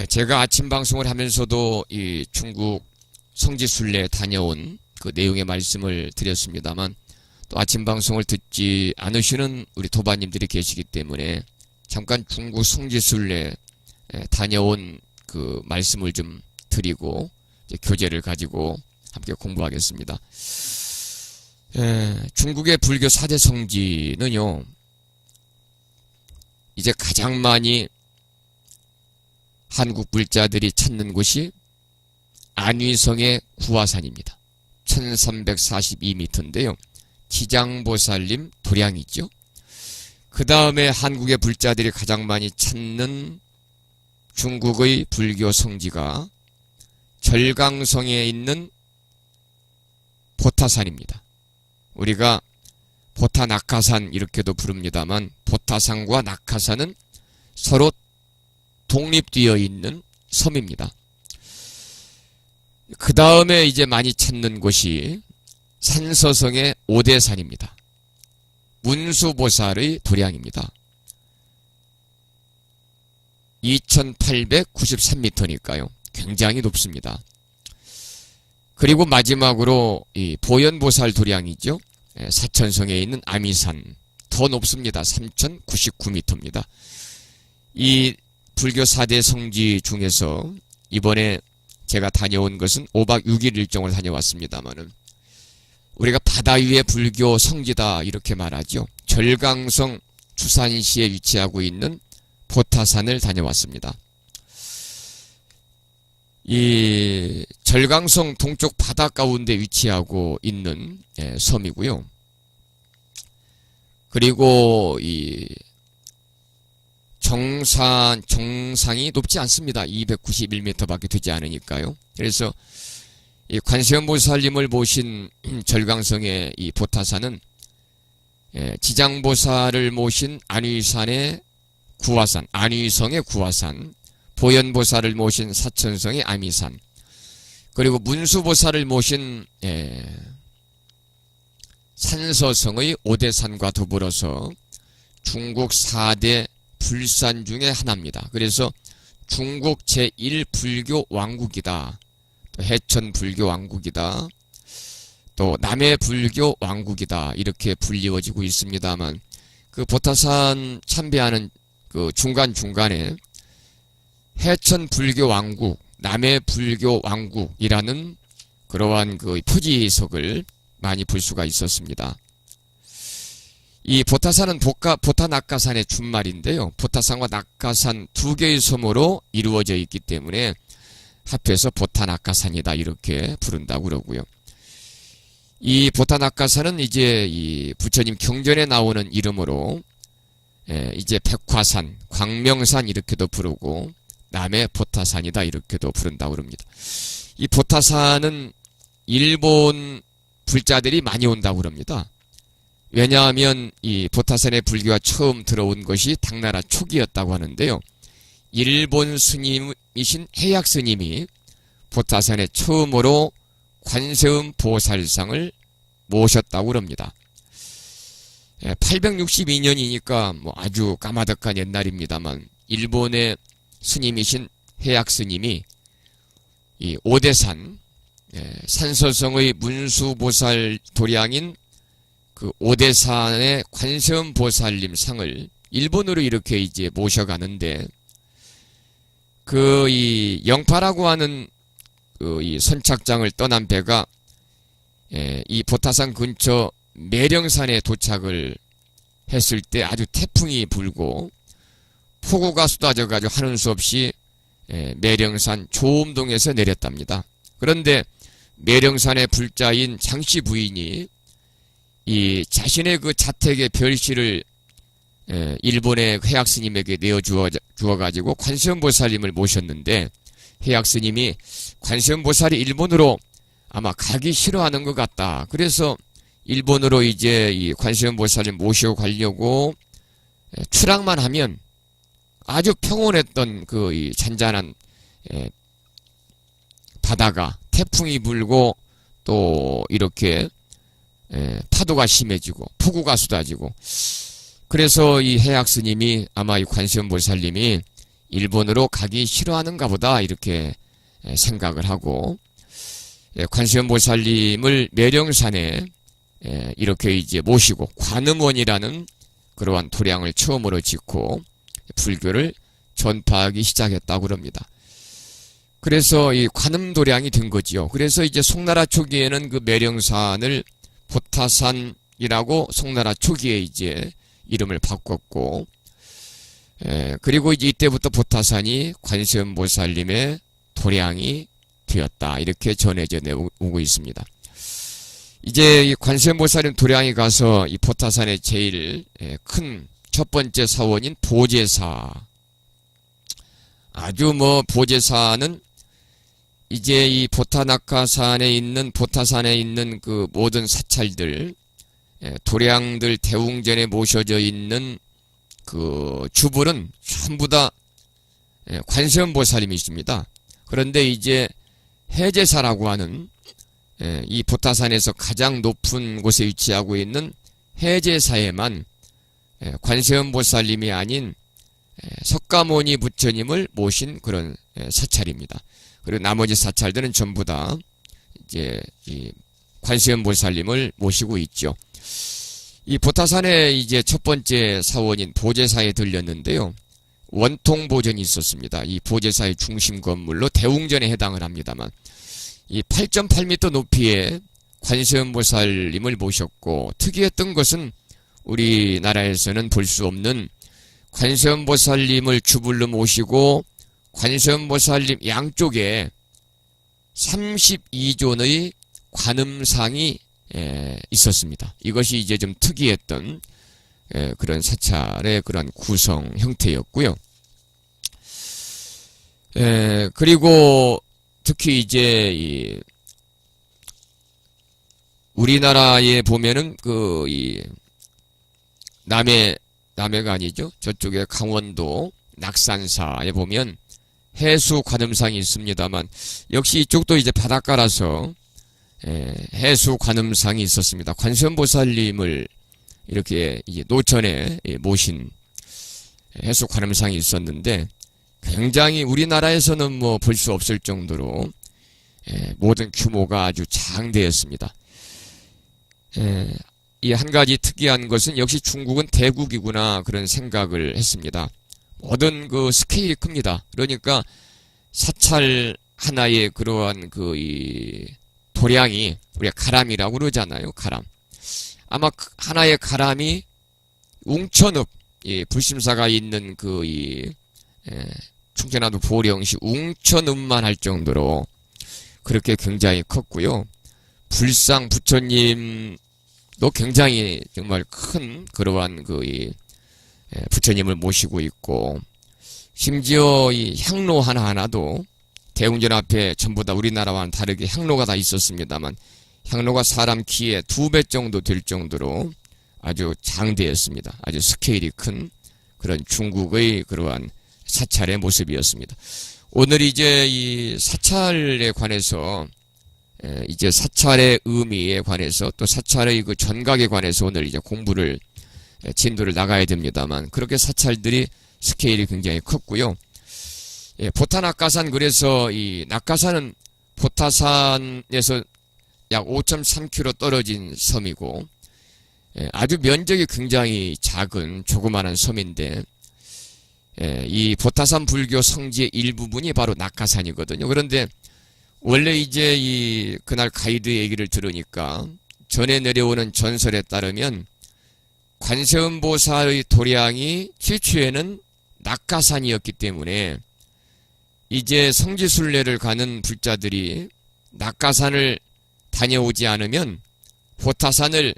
제가 아침 방송을 하면서도 이 중국 성지순례 다녀온 그 내용의 말씀을 드렸습니다만, 또 아침 방송을 듣지 않으시는 우리 도반님들이 계시기 때문에 잠깐 중국 성지순례 다녀온 그 말씀을 좀 드리고 이제 교재를 가지고 함께 공부하겠습니다. 중국의 불교 4대 성지는요, 이제 가장 많이 한국 불자들이 찾는 곳이 안위성의 구화산입니다. 1342m인데요. 지장보살님 도량이죠. 그 다음에 한국의 불자들이 가장 많이 찾는 중국의 불교 성지가 절강성에 있는 보타산입니다. 우리가 보타낙하산 이렇게도 부릅니다만, 보타산과 낙하산은 서로 독립되어 있는 섬입니다. 그 다음에 이제 많이 찾는 곳이 산서성의 오대산입니다. 문수보살의 도량입니다. 2893m니까요. 굉장히 높습니다. 그리고 마지막으로 이 보현보살 도량이죠. 사천성에 있는 아미산, 더 높습니다. 3099m입니다. 이 불교 4대 성지 중에서 이번에 제가 다녀온 것은 5박 6일 일정을 다녀왔습니다만은, 우리가 바다 위의 불교 성지다 이렇게 말하죠. 절강성 주산시에 위치하고 있는 보타산을 다녀왔습니다. 이 절강성 동쪽 바다 가운데 위치하고 있는 섬이고요. 그리고 이 정상이 높지 않습니다. 291m밖에 되지 않으니까요. 그래서 이 관세음보살님을 모신 절강성의 이 보타산은 지장보살을 모신 안위산의 구화산, 안위성의 구화산, 보현보살을 모신 사천성의 아미산, 그리고 문수보살을 모신 산서성의 오대산과 더불어서 중국 4대 불산 중에 하나입니다. 그래서 중국 제1불교 왕국이다, 또 해천 불교 왕국이다, 또 남해 불교 왕국이다, 이렇게 불리워지고 있습니다만, 그 보타산 참배하는 그 중간중간에 해천 불교 왕국, 남해 불교 왕국이라는 그러한 그 표지석을 많이 볼 수가 있었습니다. 이 보타산은 보타낙하산의 준말인데요. 보타산과 낙하산 두 개의 섬으로 이루어져 있기 때문에 합해서 보타낙하산이다 이렇게 부른다고 그러고요. 이 보타낙하산은 이제 이 부처님 경전에 나오는 이름으로 이제 백화산, 광명산 이렇게도 부르고, 남해 보타산이다 이렇게도 부른다고 그럽니다. 이 보타산은 일본 불자들이 많이 온다고 그럽니다. 왜냐하면 이 보타산의 불교가 처음 들어온 것이 당나라 초기였다고 하는데요. 일본 스님이신 해약 스님이 보타산에 처음으로 관세음 보살상을 모셨다고 그럽니다. 862년이니까 뭐 아주 까마득한 옛날입니다만, 일본의 스님이신 해약 스님이 이 오대산, 산서성의 문수보살 도량인 그 오대산의 관세음보살님 상을 일본으로 이렇게 이제 모셔가는데, 그 이 영파라고 하는 그 이 선착장을 떠난 배가 이 보타산 근처 매령산에 도착을 했을 때 아주 태풍이 불고 폭우가 쏟아져가지고 하는 수 없이 매령산 조음동에서 내렸답니다. 그런데 매령산의 불자인 장씨 부인이 이 자신의 그 자택의 별실을 일본의 해약스님에게 내어주어가지고 관세음보살님을 모셨는데, 해약스님이 관세음보살이 일본으로 아마 가기 싫어하는 것 같다, 그래서 일본으로 이제 이 관세음보살님 모시고 가려고 출항만 하면 아주 평온했던 그 이 잔잔한 바다가 태풍이 불고 또 이렇게 파도가 심해지고 폭우가 쏟아지고, 그래서 이 해약 스님이 아마 이 관세음보살님이 일본으로 가기 싫어하는가 보다 이렇게 생각을 하고 관세음보살님을 매령산에 이렇게 이제 모시고 관음원이라는 그러한 도량을 처음으로 짓고 불교를 전파하기 시작했다고 그럽니다. 그래서 이 관음도량이 된 거지요. 그래서 이제 송나라 초기에는 그 매령산을 보타산이라고 송나라 초기에 이제 이름을 바꿨고, 그리고 이제 이때부터 보타산이 관세음보살님의 도량이 되었다. 이렇게 전해져 오고 있습니다. 이제 이 관세음보살님 도량이 가서 이 보타산의 제일 큰 첫 번째 사원인 보제사. 아주 뭐 보제사는 이제 이 보타낙하산에 있는 보타산에 있는 그 모든 사찰들, 도량들 대웅전에 모셔져 있는 그 주불은 전부 다 관세음보살님이십니다. 그런데 이제 해제사라고 하는 이 보타산에서 가장 높은 곳에 위치하고 있는 해제사에만 관세음보살님이 아닌 석가모니 부처님을 모신 그런 사찰입니다. 그리고 나머지 사찰들은 전부 다 이제 이 관세음보살님을 모시고 있죠. 이 보타산에 이제 첫 번째 사원인 보제사에 들렸는데요. 원통보전이 있었습니다. 이 보제사의 중심 건물로 대웅전에 해당을 합니다만, 이 8.8m 높이의 관세음보살님을 모셨고, 특이했던 것은 우리나라에서는 볼 수 없는 관세음보살님을 주불로 모시고 관세음보살님 양쪽에 32존의 관음상이 있었습니다. 이것이 이제 좀 특이했던 그런 사찰의 그런 구성 형태였고요. 그리고 특히 이제 이 우리나라에 보면은 이 남해가 아니죠. 저쪽에 강원도 낙산사에 보면 해수 관음상이 있습니다만, 역시 이쪽도 이제 바닷가라서 해수 관음상이 있었습니다. 관세음보살님을 이렇게 이제 노천에 모신 해수 관음상이 있었는데, 굉장히 우리나라에서는 뭐 볼 수 없을 정도로 모든 규모가 아주 장대였습니다. 이 한 가지 특이한 것은 역시 중국은 대국이구나 그런 생각을 했습니다. 모든 그 스케일이 큽니다. 그러니까 사찰 하나의 그러한 이 도량이 우리가 가람이라고 그러잖아요. 가람. 아마 하나의 가람이 웅천읍, 불심사가 있는 충청남도 보령시 웅천읍만 할 정도로 그렇게 굉장히 컸고요. 불상 부처님도 굉장히 정말 큰 그러한 부처님을 모시고 있고, 심지어 이 향로 하나하나도 대웅전 앞에 전부 다 우리나라와는 다르게 향로가 다 있었습니다만, 향로가 사람 키에 2배 정도 될 정도로 아주 장대였습니다. 아주 스케일이 큰 그런 중국의 그러한 사찰의 모습이었습니다. 오늘 이제 이 사찰에 관해서, 이제 사찰의 의미에 관해서, 또 사찰의 그 전각에 관해서 오늘 이제 진도를 나가야 됩니다만, 그렇게 사찰들이 스케일이 굉장히 컸고요. 보타낙하산, 그래서 이 낙하산은 보타산에서 약 5.3km 떨어진 섬이고, 아주 면적이 굉장히 작은 조그마한 섬인데, 이 보타산 불교 성지의 일부분이 바로 낙하산이거든요. 그런데 원래 이제 그날 가이드 얘기를 들으니까 전해 내려오는 전설에 따르면 관세음보살의 도량이 최초에는 낙하산이었기 때문에 이제 성지순례를 가는 불자들이 낙하산을 다녀오지 않으면 보타산을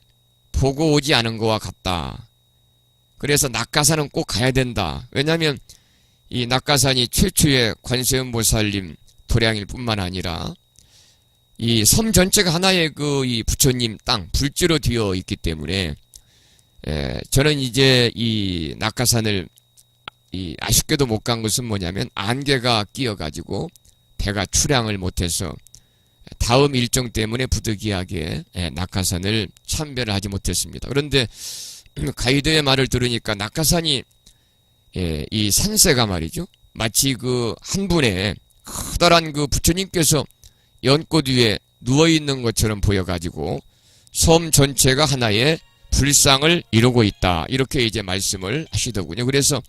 보고 오지 않은 것과 같다. 그래서 낙하산은 꼭 가야 된다. 왜냐하면 이 낙하산이 최초의 관세음보살님 도량일 뿐만 아니라 이 섬 전체가 하나의 이 부처님 땅, 불지로 되어 있기 때문에, 저는 이제 이 낙하산을 아쉽게도 못 간 것은 뭐냐면 안개가 끼어가지고 배가 출항을 못해서 다음 일정 때문에 부득이하게 낙하산을 참배를 하지 못했습니다. 그런데 가이드의 말을 들으니까 낙하산이 이 산세가 말이죠. 마치 그 한 분의 커다란 그 부처님께서 연꽃 위에 누워있는 것처럼 보여가지고 섬 전체가 하나의 불상을 이루고 있다. 이렇게 이제 말씀을 하시더군요. 그래서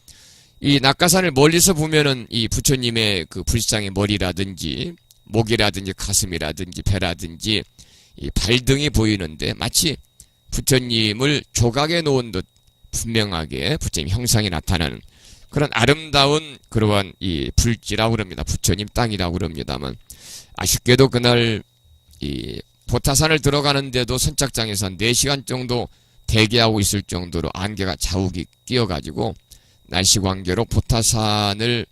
이 낙가산을 멀리서 보면은 이 부처님의 그 불상의 머리라든지 목이라든지 가슴이라든지 배라든지 이 발등이 보이는데 마치 부처님을 조각해 놓은 듯 분명하게 부처님 형상이 나타나는 그런 아름다운 그러한 이 불지라고 그럽니다. 부처님 땅이라고 그럽니다만 아쉽게도 그날 이 보타산을 들어가는데도 선착장에서 한 4시간 정도 대기하고 있을 정도로 안개가 자욱이 끼어가지고 날씨 관계로 보타산을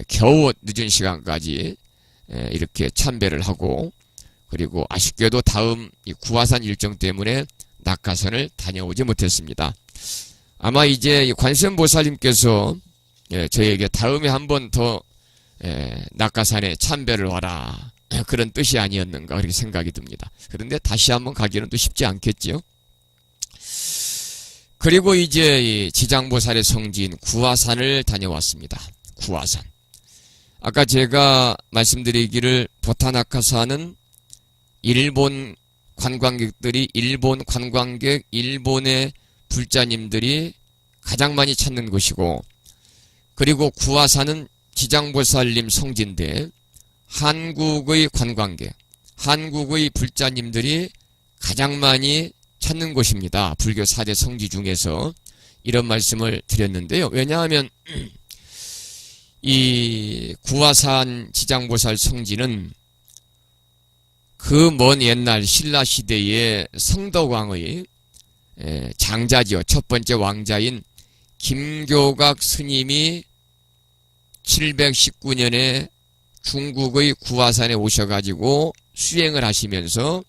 겨우 늦은 시간까지 이렇게 참배를 하고 그리고 아쉽게도 다음 이 구화산 일정 때문에 낙가산을 다녀오지 못했습니다. 아마 이제 관세음보살님께서 저에게 다음에 한 번 더 낙가산에 참배를 와라 그런 뜻이 아니었는가 그렇게 생각이 듭니다. 그런데 다시 한번 가기는 또 쉽지 않겠지요. 그리고 이제 이 지장보살의 성지인 구화산을 다녀왔습니다. 구화산. 아까 제가 말씀드리기를 보타나카산은 일본 관광객들이 일본 관광객 일본의 불자님들이 가장 많이 찾는 곳이고 그리고 구화산은 지장보살님 성지인데 한국의 관광객 한국의 불자님들이 가장 많이 찾는 곳입니다. 불교 4대 성지 중에서 이런 말씀을 드렸는데요. 왜냐하면 이 구화산 지장보살 성지는 그 먼 옛날 신라시대의 성덕왕의 장자지요. 첫 번째 왕자인 김교각 스님이 719년에 중국의 구화산에 오셔가지고 수행을 하시면서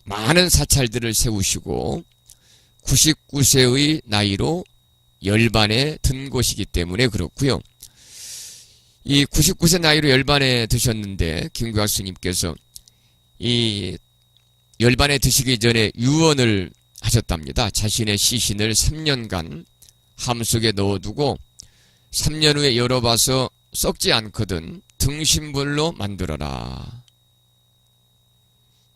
많은 사찰들을 세우시고 99세의 나이로 열반에 든 곳이기 때문에 그렇고요. 이 99세 나이로 열반에 드셨는데 김교각 스님께서 이 열반에 드시기 전에 유언을 하셨답니다. 자신의 시신을 3년간 함속에 넣어두고 3년 후에 열어봐서 썩지 않거든 등신불로 만들어라.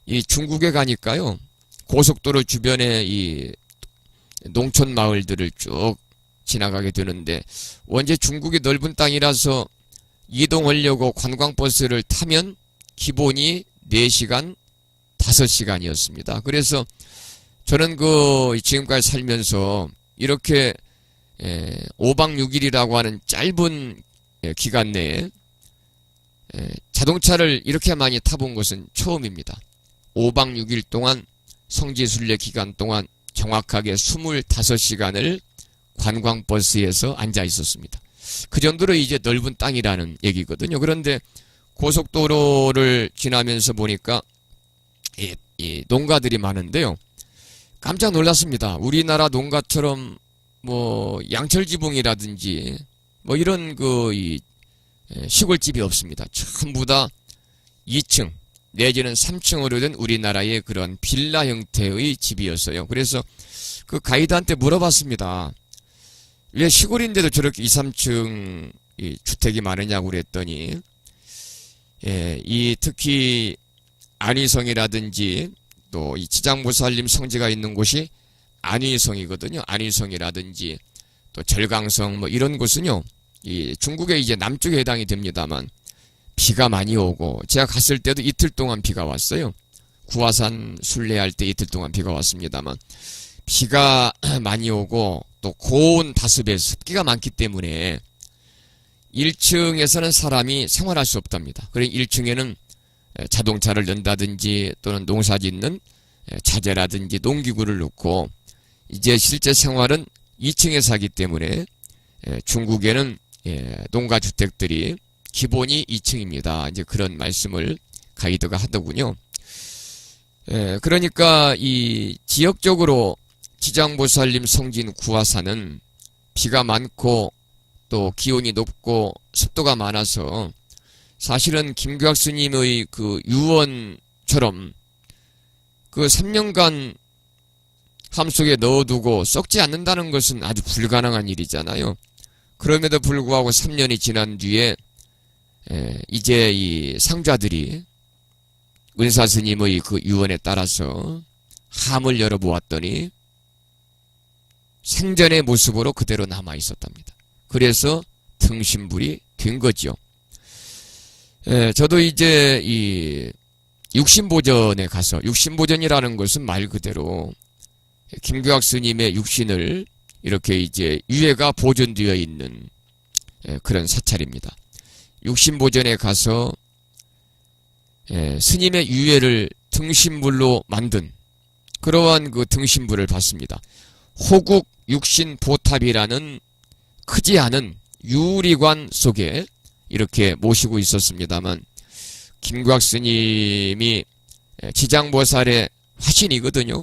이 중국에 가니까요. 고속도로 주변에 이 농촌 마을들을 쭉 지나가게 되는데 원래 중국이 넓은 땅이라서 이동하려고 관광버스를 타면 기본이 4시간, 5시간이었습니다. 그래서 저는 그 지금까지 살면서 이렇게 5박 6일이라고 하는 짧은 기간 내에 자동차를 이렇게 많이 타본 것은 처음입니다. 5박 6일 동안 성지순례 기간 동안 정확하게 25시간을 관광버스에서 앉아 있었습니다. 그 정도로 이제 넓은 땅이라는 얘기거든요. 그런데 고속도로를 지나면서 보니까 이 농가들이 많은데요. 깜짝 놀랐습니다. 우리나라 농가처럼 뭐 양철지붕이라든지 뭐 이런 이 시골집이 없습니다. 전부 다 2층 내지는 3층으로 된 우리나라의 그런 빌라 형태의 집이었어요. 그래서 그 가이드한테 물어봤습니다. 왜 시골인데도 저렇게 2, 3층 이 주택이 많으냐고 그랬더니 이 특히 안위성이라든지 또 이 지장보살님 성지가 있는 곳이 안위성이거든요. 안위성이라든지 또 절강성 뭐 이런 곳은요. 이 중국의 이제 남쪽에 해당이 됩니다만 비가 많이 오고 제가 갔을 때도 이틀 동안 비가 왔어요. 구화산 순례할 때 이틀 동안 비가 왔습니다만 비가 많이 오고 또 고온 다습에 습기가 많기 때문에 1층에서는 사람이 생활할 수 없답니다. 그래서 1층에는 자동차를 넣는다든지 또는 농사짓는 자재라든지 농기구를 넣고 이제 실제 생활은 2층에서 하기 때문에 중국에는 농가주택들이 기본이 2층입니다. 이제 그런 말씀을 가이드가 하더군요. 그러니까 이 지역적으로 지장보살님 성진 구화산은 비가 많고 또 기온이 높고 습도가 많아서 사실은 김교학 스님의 그 유언처럼 그 3년간 함속에 넣어두고 썩지 않는다는 것은 아주 불가능한 일이잖아요. 그럼에도 불구하고 3년이 지난 뒤에 이제 이 상좌들이 은사 스님의 그 유언에 따라서 함을 열어보았더니 생전의 모습으로 그대로 남아 있었답니다. 그래서 등신불이 된 거죠. 저도 이제 이 육신보전에 가서, 육신보전이라는 것은 말 그대로 김규학 스님의 육신을 이렇게 이제 유해가 보존되어 있는 그런 사찰입니다. 육신보전에 가서 스님의 유해를 등신불로 만든 그러한 그 등신불을 봤습니다. 호국 육신보탑이라는 크지 않은 유리관 속에 이렇게 모시고 있었습니다만, 김구학 스님이 지장보살의 화신이거든요.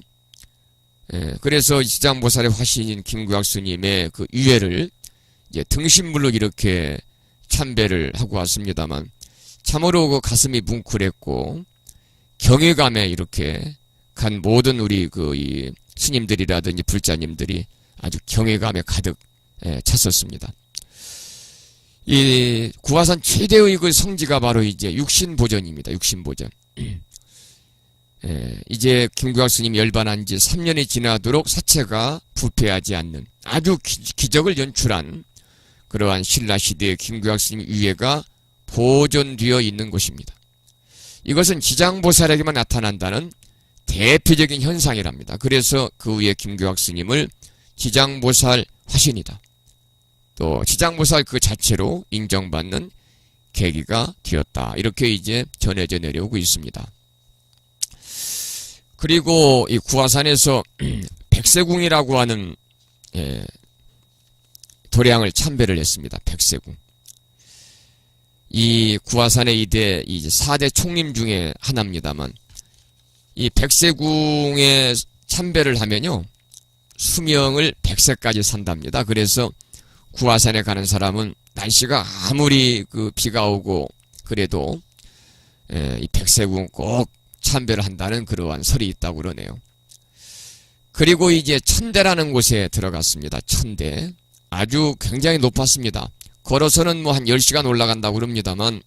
그래서 지장보살의 화신인 김구학 스님의 그 유해를 이제 등신불로 이렇게 참배를 하고 왔습니다만, 참으로 그 가슴이 뭉클했고 경외감에 이렇게 간 모든 우리 그 이 스님들이라든지 불자님들이 아주 경외감에 가득 찼었습니다. 이 구화산 최대의 그 성지가 바로 이제 육신보전입니다. 육신보전. 이제 김구학 스님이 열반한 지 3년이 지나도록 사체가 부패하지 않는 아주 기적을 연출한 그러한 신라시대의 김구학 스님 유해가 보존되어 있는 곳입니다. 이것은 지장보살에게만 나타난다는 대표적인 현상이랍니다. 그래서 그 위에 김규학 스님을 지장보살 화신이다, 또 지장보살 그 자체로 인정받는 계기가 되었다, 이렇게 이제 전해져 내려오고 있습니다. 그리고 이 구화산에서 백세궁이라고 하는 도량을 참배를 했습니다. 백세궁. 이 구화산의 이제 4대 총림 중에 하나입니다만, 이 백세궁에 참배를 하면요, 수명을 100세까지 산답니다. 그래서 구화산에 가는 사람은 날씨가 아무리 그 비가 오고 그래도 이 백세궁 꼭 참배를 한다는 그러한 설이 있다고 그러네요. 그리고 이제 천대라는 곳에 들어갔습니다. 천대. 아주 굉장히 높았습니다. 걸어서는 뭐 한 10시간 올라간다고 그럽니다만,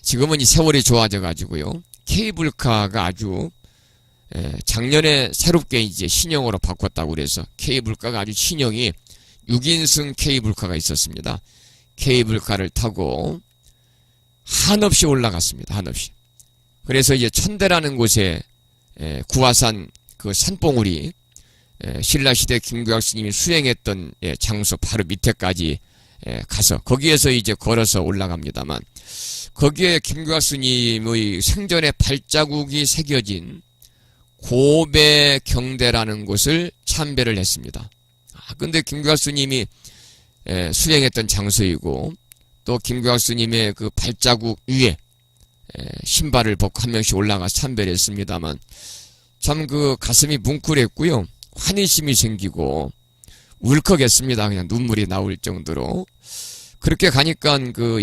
지금은 이 세월이 좋아져 가지고요, 케이블카가 아주 작년에 새롭게 이제 신형으로 바꿨다고 그래서 케이블카가 아주 신형이 6인승 케이블카가 있었습니다. 케이블카를 타고 한없이 올라갔습니다. 한없이. 그래서 이제 천대라는 곳에 구화산 그 산봉우리 신라시대 김규학 스님이 수행했던 장소 바로 밑에까지 가서 거기에서 이제 걸어서 올라갑니다만, 거기에 김규학 스님의 생전의 발자국이 새겨진 고배경대라는 곳을 참배를 했습니다. 근데 김규학 스님이 수행했던 장소이고, 또 김규학 스님의 그 발자국 위에 신발을 벗고 한 명씩 올라가서 참배를 했습니다만, 참 그 가슴이 뭉클했고요, 환희심이 생기고 울컥했습니다. 그냥 눈물이 나올 정도로. 그렇게 가니까 그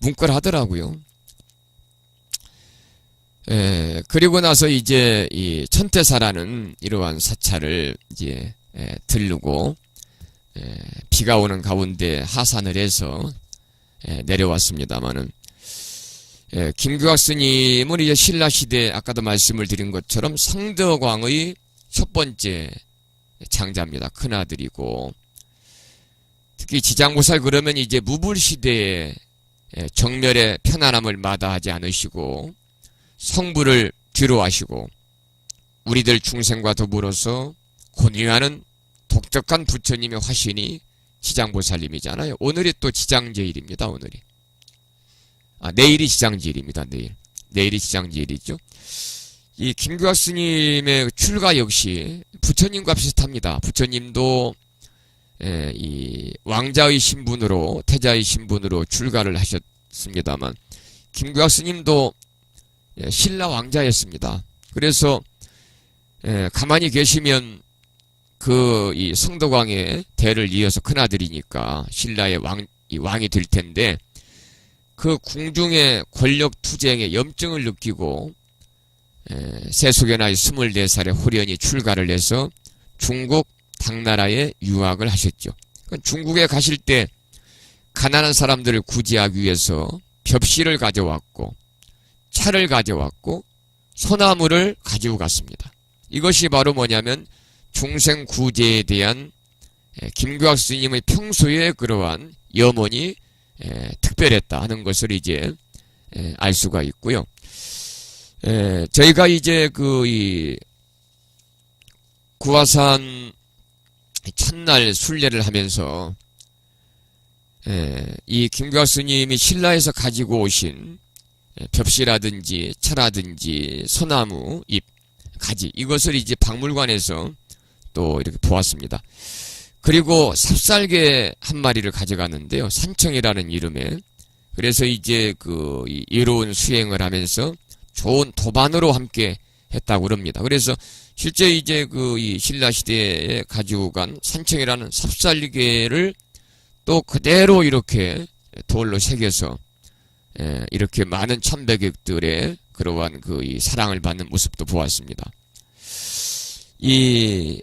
뭉클하더라고요. 그리고 나서 이제 이 천태사라는 이러한 사찰을 이제 들르고 비가 오는 가운데 하산을 해서 내려왔습니다마는, 김규학 스님은 이제 신라시대 아까도 말씀을 드린 것처럼 성덕왕의 첫 번째 장자입니다. 큰아들이고, 특히 지장보살 그러면 이제 무불시대에 정멸의 편안함을 마다하지 않으시고 성불을 뒤로하시고 우리들 중생과 더불어서 권위하는 독특한 부처님의 화신이 지장보살님이잖아요. 오늘이 또 지장제일입니다. 오늘이. 내일이 지장제일입니다. 내일이 지장제일이죠. 이 김규학 스님의 출가 역시 부처님과 비슷합니다. 부처님도 이 왕자의 신분으로, 태자의 신분으로 출가를 하셨습니다만, 김규학 스님도 신라 왕자였습니다. 그래서 가만히 계시면 그 이 성덕왕의 대를 이어서 큰아들이니까 신라의 왕이 될 텐데, 그 궁중의 권력 투쟁에 염증을 느끼고 세속의 나이 24살에 호련히 출가를 해서 중국 당나라에 유학을 하셨죠. 중국에 가실 때 가난한 사람들을 구제하기 위해서 벽시를 가져왔고 차를 가져왔고 소나무를 가지고 갔습니다. 이것이 바로 뭐냐면 중생 구제에 대한 김규학 스님의 평소에 그러한 염원이 특별했다 하는 것을 이제 알 수가 있고요. 저희가 이제 이 구화산 첫날 순례를 하면서 이 김규학 스님이 신라에서 가지고 오신 벽시라든지 차라든지 소나무 잎, 가지 이것을 이제 박물관에서 또 이렇게 보았습니다. 그리고 삽살개 한 마리를 가져갔는데요. 산청이라는 이름에. 그래서 이제 이 이로운 수행을 하면서 좋은 도반으로 함께 했다고 그럽니다. 그래서 실제 이제 이 신라 시대에 가지고 간 산청이라는 삽살개를 또 그대로 이렇게 돌로 새겨서 이렇게 많은 참배객들의 그러한 이 사랑을 받는 모습도 보았습니다. 이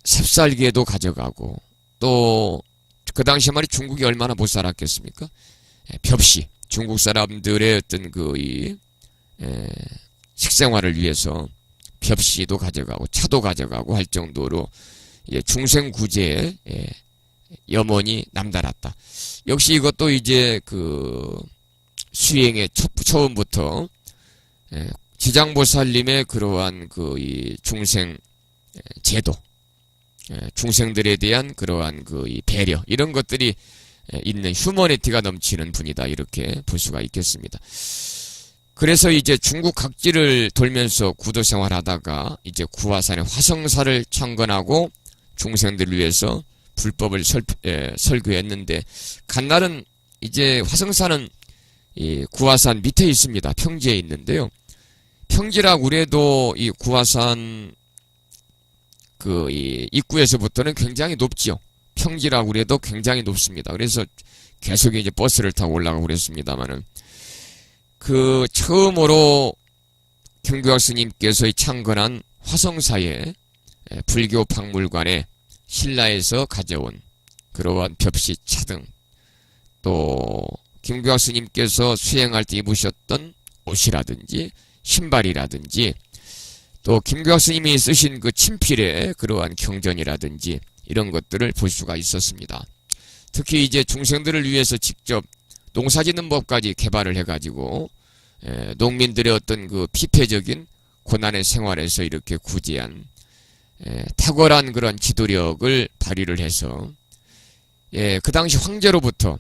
삽살개도 가져가고 또 그 당시 말이 중국이 얼마나 못 살았겠습니까? 벽시 중국 사람들의 어떤 식생활을 위해서 벽시도 가져가고 차도 가져가고 할 정도로 중생구제에 염원이 남달랐다. 역시 이것도 이제 수행의 처음부터 지장보살님의 그러한 이 중생 제도, 중생들에 대한 그러한 이 배려 이런 것들이 있는 휴머니티가 넘치는 분이다 이렇게 볼 수가 있겠습니다. 그래서 이제 중국 각지를 돌면서 구도 생활하다가 이제 구화산의 화성사를 창건하고 중생들을 위해서 불법을 설교했는데 간날은 이제 화성사는 이 구화산 밑에 있습니다. 평지에 있는데요. 평지라고 그래도 이 구화산 이 입구에서부터는 굉장히 높지요. 평지라고 그래도 굉장히 높습니다. 그래서 계속 이제 버스를 타고 올라가고 그랬습니다만은 처음으로 김규학 스님께서 창건한 화성사의 불교 박물관에 신라에서 가져온 그러한 벽시차 등 또 김규학 스님께서 수행할 때 입으셨던 옷이라든지 신발이라든지 또 김규학 스님이 쓰신 친필의 그러한 경전이라든지 이런 것들을 볼 수가 있었습니다. 특히 이제 중생들을 위해서 직접 농사짓는 법까지 개발을 해가지고 농민들의 어떤 피폐적인 고난의 생활에서 이렇게 구제한 탁월한 그런 지도력을 발휘를 해서 그 당시 황제로부터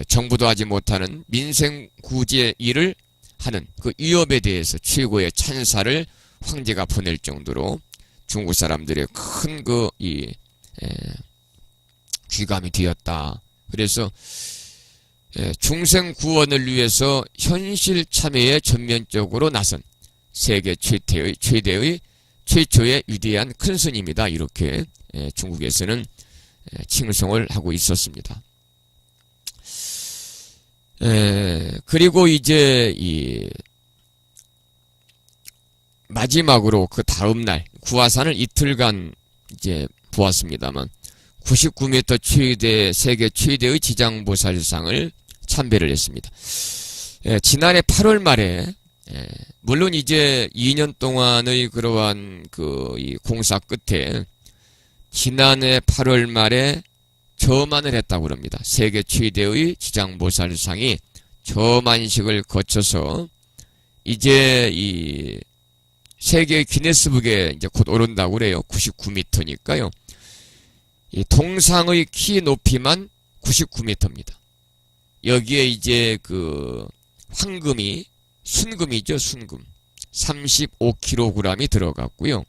정부도 하지 못하는 민생 구제 일을 하는 위협에 대해서 최고의 찬사를 황제가 보낼 정도로 중국 사람들의 큰 귀감이 되었다. 그래서 중생 구원을 위해서 현실 참여에 전면적으로 나선 세계 최초의 위대한 큰 스님이다. 이렇게 중국에서는 칭송을 하고 있었습니다. 그리고 이제 마지막으로 다음날 구화산을 이틀간 이제 보았습니다만 99m 세계 최대의 지장보살상을 참배를 했습니다. 지난해 8월 말에 물론 이제 2년 동안의 그러한 이 공사 끝에 지난해 8월 말에 저만을 했다고 합니다. 세계 최대의 지장보살상이 저만식을 거쳐서 이제 세계 기네스북에 이제 곧 오른다고 그래요. 99m니까요. 이 동상의 키 높이만 99m입니다. 여기에 이제 황금이 순금이죠, 순금. 35kg이 들어갔고요.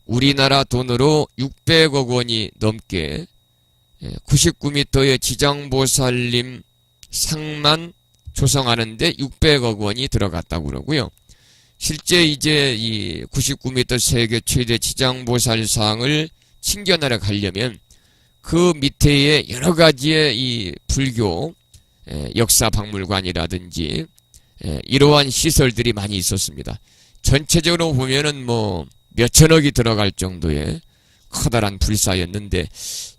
우리나라 돈으로 600억 원이 넘게 99m의 지장보살님 상만 조성하는데 600억 원이 들어갔다고 그러고요. 실제 이제 이 99m 세계 최대 지장보살상을 칭견하러 가려면 그 밑에에 여러 가지의 이 불교 역사 박물관이라든지 이러한 시설들이 많이 있었습니다. 전체적으로 보면은 몇천억이 들어갈 정도의 커다란 불사였는데,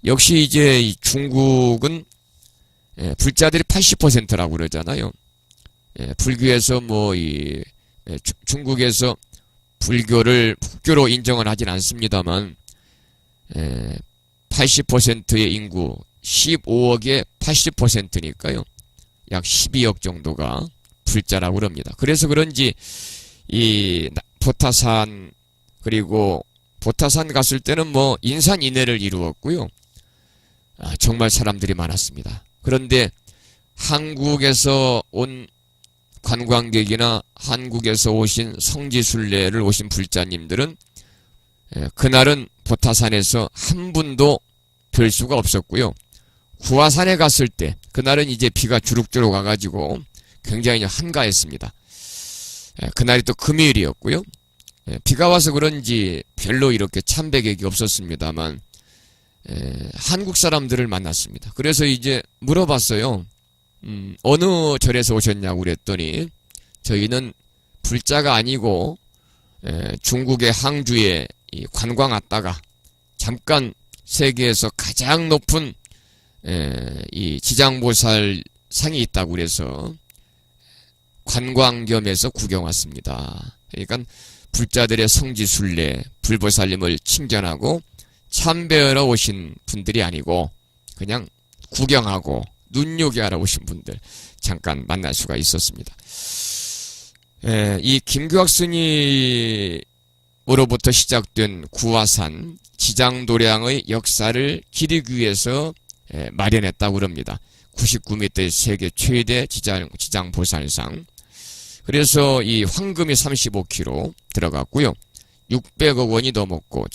역시 이제 이 중국은 불자들이 80%라고 그러잖아요. 불교에서 중국에서 불교를 국교로 인정을 하진 않습니다만 80%의 인구 15억의 80%니까요. 약 12억 정도가 불자라고 그럽니다. 그래서 그런지 이 보타산, 그리고 보타산 갔을 때는 인산인해를 이루었고요. 정말 사람들이 많았습니다. 그런데 한국에서 온 관광객이나 한국에서 오신 성지순례를 오신 불자님들은 그날은 보타산에서 한 분도 뵐 수가 없었고요. 구화산에 갔을 때 그날은 이제 비가 주룩주룩 와가지고 굉장히 한가했습니다. 그날이 또 금요일이었고요. 비가 와서 그런지 별로 이렇게 참배객이 없었습니다만 한국 사람들을 만났습니다. 그래서 이제 물어봤어요. 어느 절에서 오셨냐고 그랬더니 저희는 불자가 아니고 중국의 항주에 관광 왔다가 잠깐 세계에서 가장 높은 이 지장보살 상이 있다고 그래서 관광 겸해서 구경 왔습니다. 그러니까 불자들의 성지순례, 불보살님을 칭찬하고 참배하러 오신 분들이 아니고 그냥 구경하고 눈요기하러 오신 분들 잠깐 만날 수가 있었습니다. 이 김규학 스님으로부터 시작된 구화산 지장도량의 역사를 기리기 위해서 마련했다고 합니다. 99m의 세계 최대 지장보살상. 그래서 이 황금이 35kg 들어갔고요. 600억 원이 넘었고,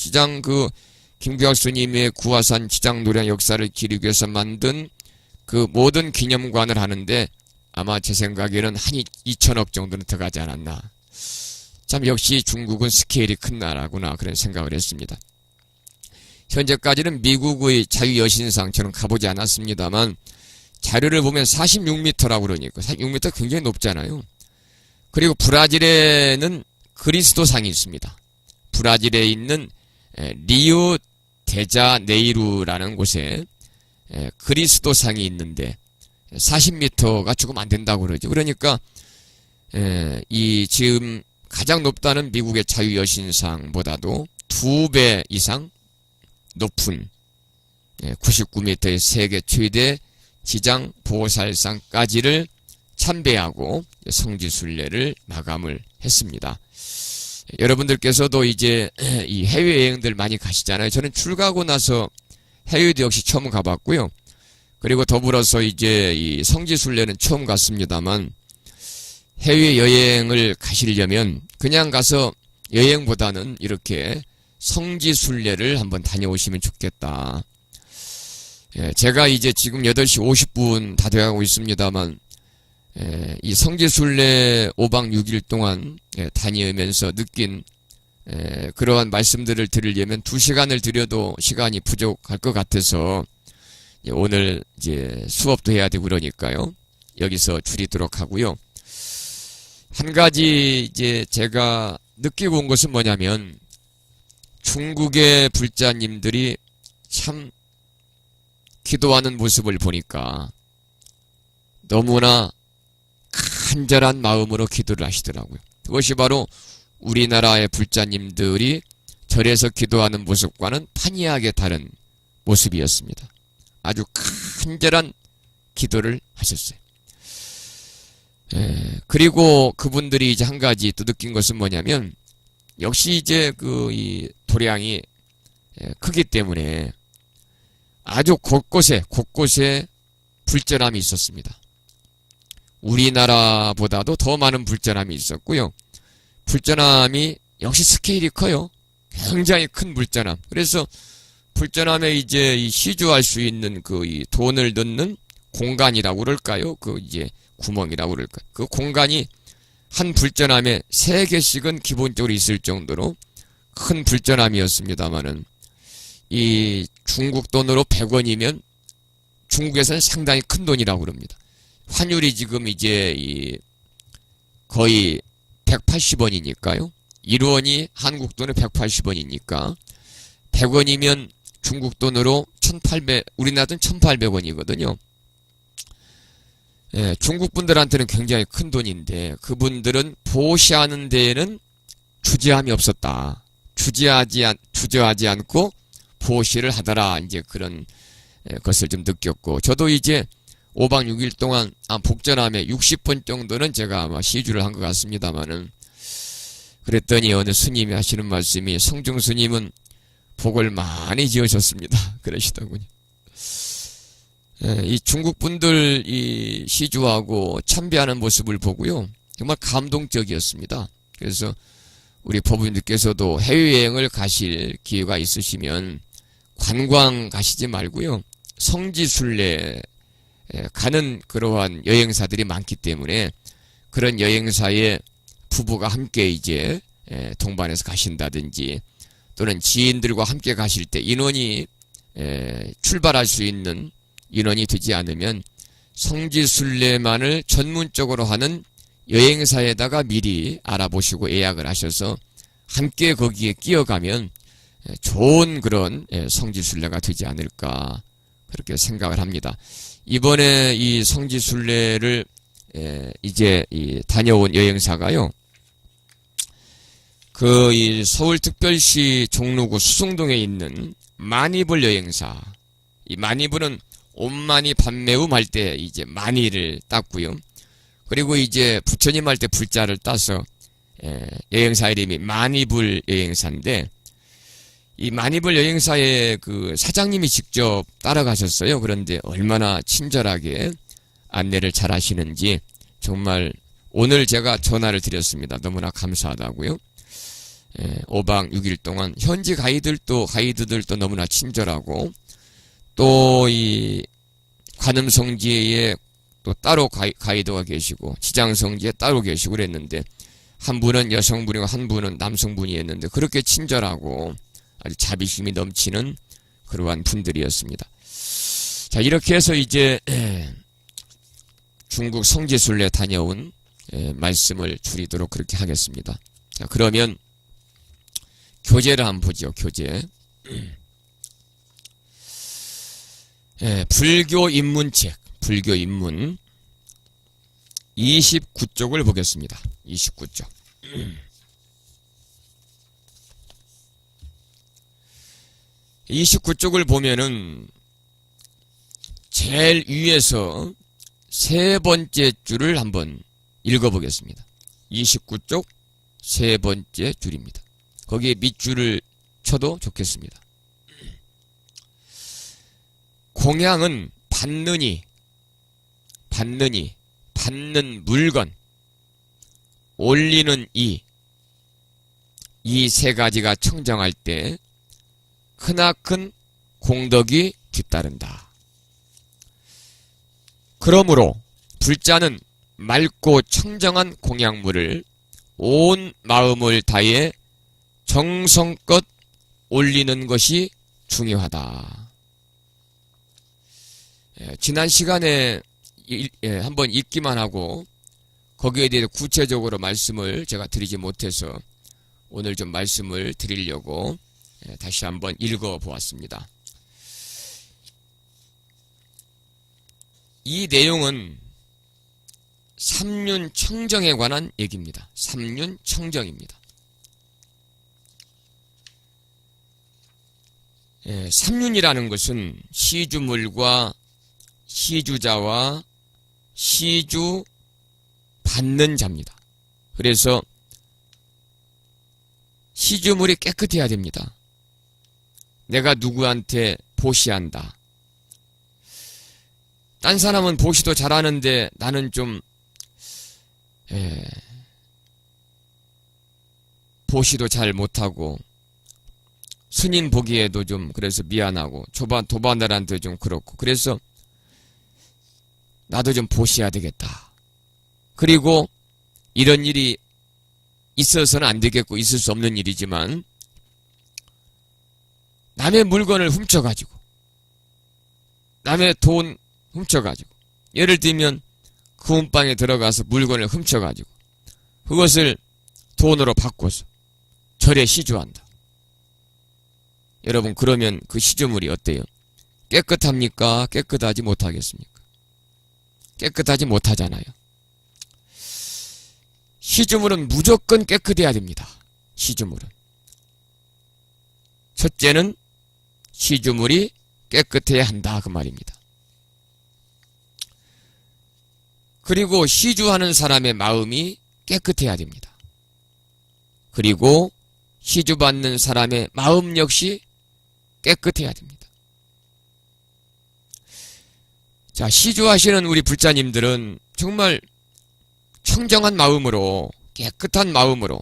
김규학 스님의 구화산 지장도량 역사를 기리기 위해서 만든 그 모든 기념관을 하는데 아마 제 생각에는 한 2천억 정도는 들어가지 않았나. 참 역시 중국은 스케일이 큰 나라구나 그런 생각을 했습니다. 현재까지는 미국의 자유여신상 저는 가보지 않았습니다만 자료를 보면 46m라고 그러니까 46m 굉장히 높잖아요. 그리고 브라질에는 그리스도상이 있습니다. 브라질에 있는 리우 데자네이루라는 곳에 그리스도상이 있는데 40m가 조금 안 된다고 그러죠. 그러니까 이 지금 가장 높다는 미국의 자유여신상보다도 2배 이상 높은 99m의 세계 최대 지장보살상까지를 참배하고 성지순례를 마감을 했습니다. 여러분들께서도 이제 이 해외여행들 많이 가시잖아요. 저는 출가하고 나서 해외도 역시 처음 가봤고요. 그리고 더불어서 이제 이 성지순례는 처음 갔습니다만 해외여행을 가시려면 그냥 가서 여행보다는 이렇게 성지순례를 한번 다녀오시면 좋겠다. 제가 이제 지금 8시 50분 다 돼가고 있습니다만 이 성지순례 5박 6일 동안 다니면서 느낀 그러한 말씀들을 들으려면 2시간을 드려도 시간이 부족할 것 같아서 오늘 이제 수업도 해야 되고 그러니까요. 여기서 줄이도록 하고요. 한 가지 이제 제가 느끼고 온 것은 뭐냐면 중국의 불자님들이 참 기도하는 모습을 보니까 너무나 간절한 마음으로 기도를 하시더라고요. 그것이 바로 우리나라의 불자님들이 절에서 기도하는 모습과는 판이하게 다른 모습이었습니다. 아주 간절한 기도를 하셨어요. 그리고 그분들이 이제 한 가지 또 느낀 것은 뭐냐면 역시 이제 이 도량이 크기 때문에 아주 곳곳에 불전함이 있었습니다. 우리나라보다도 더 많은 불전함이 있었고요. 불전함이 역시 스케일이 커요. 굉장히 큰 불전함. 그래서 불전함에 이제 이 시주할 수 있는 이 돈을 넣는 공간이라고 그럴까요? 이제 구멍이라고 그럴까? 그 공간이 한 불전함에 3개씩은 기본적으로 있을 정도로 큰 불전함이었습니다만은 이 중국 돈으로 100원이면 중국에서는 상당히 큰 돈이라고 그럽니다. 환율이 지금 이제 거의 180원이니까요. 1원이 한국 돈에 180원이니까 100원이면 중국 돈으로 1800, 우리나라 돈 1800원이거든요. 예, 중국 분들한테는 굉장히 큰 돈인데 그분들은 보시하는 데에는 주저함이 없었다. 주저하지 않고 보시를 하더라. 이제 그런 것을 좀 느꼈고, 저도 이제 5박 6일 동안 복전함에 60번 정도는 제가 아마 시주를 한 것 같습니다만은, 그랬더니 어느 스님이 하시는 말씀이, 성중 스님은 복을 많이 지으셨습니다. 그러시더군요. 이 중국 분들 이 시주하고 참배하는 모습을 보고요, 정말 감동적이었습니다. 그래서 우리 법부님들께서도 해외여행을 가실 기회가 있으시면 관광 가시지 말고요, 성지순례 가는 그러한 여행사들이 많기 때문에 그런 여행사에 부부가 함께 이제 동반해서 가신다든지, 또는 지인들과 함께 가실 때 인원이 출발할 수 있는 인원이 되지 않으면 성지순례만을 전문적으로 하는 여행사에다가 미리 알아보시고 예약을 하셔서 함께 거기에 끼어가면 좋은 그런 성지순례가 되지 않을까, 그렇게 생각을 합니다. 이번에 이 성지순례를 이제 다녀온 여행사가요, 이 서울특별시 종로구 수성동에 있는 만이불 여행사. 이 만이불은 온만이 반매움 할 때 이제 만이를 땄고요. 그리고 이제 부처님 할 때 불자를 따서 여행사 이름이 만이불 여행사인데, 이 만이불 여행사의 그 사장님이 직접 따라가셨어요. 그런데 얼마나 친절하게 안내를 잘 하시는지 정말 오늘 제가 전화를 드렸습니다. 너무나 감사하다고요. 5박 6일 동안 현지 가이드들도 너무나 친절하고, 또 이 관음성지에 또 따로 가이드가 계시고, 지장성지에 따로 계시고 그랬는데, 한 분은 여성분이고 한 분은 남성분이었는데 그렇게 친절하고 아주 자비심이 넘치는 그러한 분들이었습니다. 자, 이렇게 해서 이제 중국 성지순례 다녀온 말씀을 줄이도록 그렇게 하겠습니다. 자, 그러면 교재를 한번 보죠. 교재. 불교 입문책, 불교 입문 29쪽을 보겠습니다. 29쪽. 29쪽을 보면은 제일 위에서 세 번째 줄을 한번 읽어보겠습니다. 29쪽 세 번째 줄입니다. 거기에 밑줄을 쳐도 좋겠습니다. 공양은 받는 물건, 올리는 이 세 가지가 청정할 때 크나큰 공덕이 뒤따른다. 그러므로 불자는 맑고 청정한 공양물을 온 마음을 다해 정성껏 올리는 것이 중요하다. 지난 시간에 한번 읽기만 하고 거기에 대해 구체적으로 말씀을 제가 드리지 못해서 오늘 좀 말씀을 드리려고 다시 한번 읽어보았습니다. 이 내용은 삼륜청정에 관한 얘기입니다. 삼륜청정입니다. 삼륜이라는 것은 시주물과 시주자와 시주 받는 자입니다. 그래서 시주물이 깨끗해야 됩니다. 내가 누구한테 보시한다. 딴 사람은 보시도 잘하는데 나는 좀 보시도 잘 못하고 스님 보기에도 좀 그래서 미안하고 도반들한테 좀 그렇고, 그래서 나도 좀 보시해야 되겠다. 그리고 이런 일이 있어서는 안 되겠고 있을 수 없는 일이지만 남의 물건을 훔쳐가지고 남의 돈 훔쳐가지고, 예를 들면 그 운방에 들어가서 물건을 훔쳐가지고 그것을 돈으로 바꿔서 절에 시주한다. 여러분, 그러면 그 시주물이 어때요? 깨끗합니까? 깨끗하지 못하겠습니까? 깨끗하지 못하잖아요. 시주물은 무조건 깨끗해야 됩니다. 시주물은. 첫째는 시주물이 깨끗해야 한다 그 말입니다. 그리고 시주하는 사람의 마음이 깨끗해야 됩니다. 그리고 시주받는 사람의 마음 역시 깨끗해야 됩니다. 자, 시주하시는 우리 불자님들은 정말 청정한 마음으로, 깨끗한 마음으로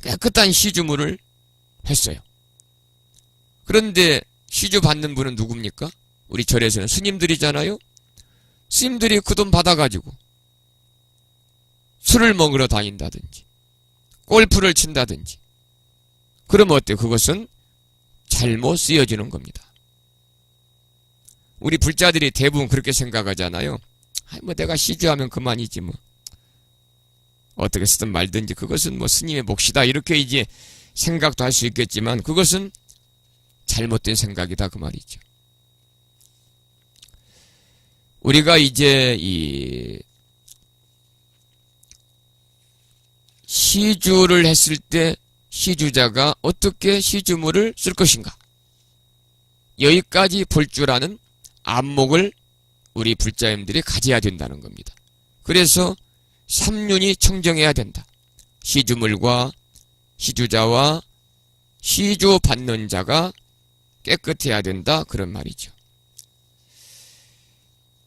깨끗한 시주물을 했어요. 그런데 시주 받는 분은 누굽니까? 우리 절에서는 스님들이잖아요. 스님들이 그 돈 받아가지고 술을 먹으러 다닌다든지 골프를 친다든지 그러면 어때요? 그것은 잘못 쓰여지는 겁니다. 우리 불자들이 대부분 그렇게 생각하잖아요. 뭐 내가 시주하면 그만이지 뭐. 어떻게 쓰든 말든지 그것은 뭐 스님의 몫이다 이렇게 이제 생각도 할 수 있겠지만 그것은 잘못된 생각이다 그 말이죠. 우리가 이제 이 시주를 했을 때 시주자가 어떻게 시주물을 쓸 것인가, 여기까지 볼 줄 아는 안목을 우리 불자님들이 가져야 된다는 겁니다. 그래서 삼륜이 청정해야 된다. 시주물과 시주자와 시주 받는 자가 깨끗해야 된다 그런 말이죠.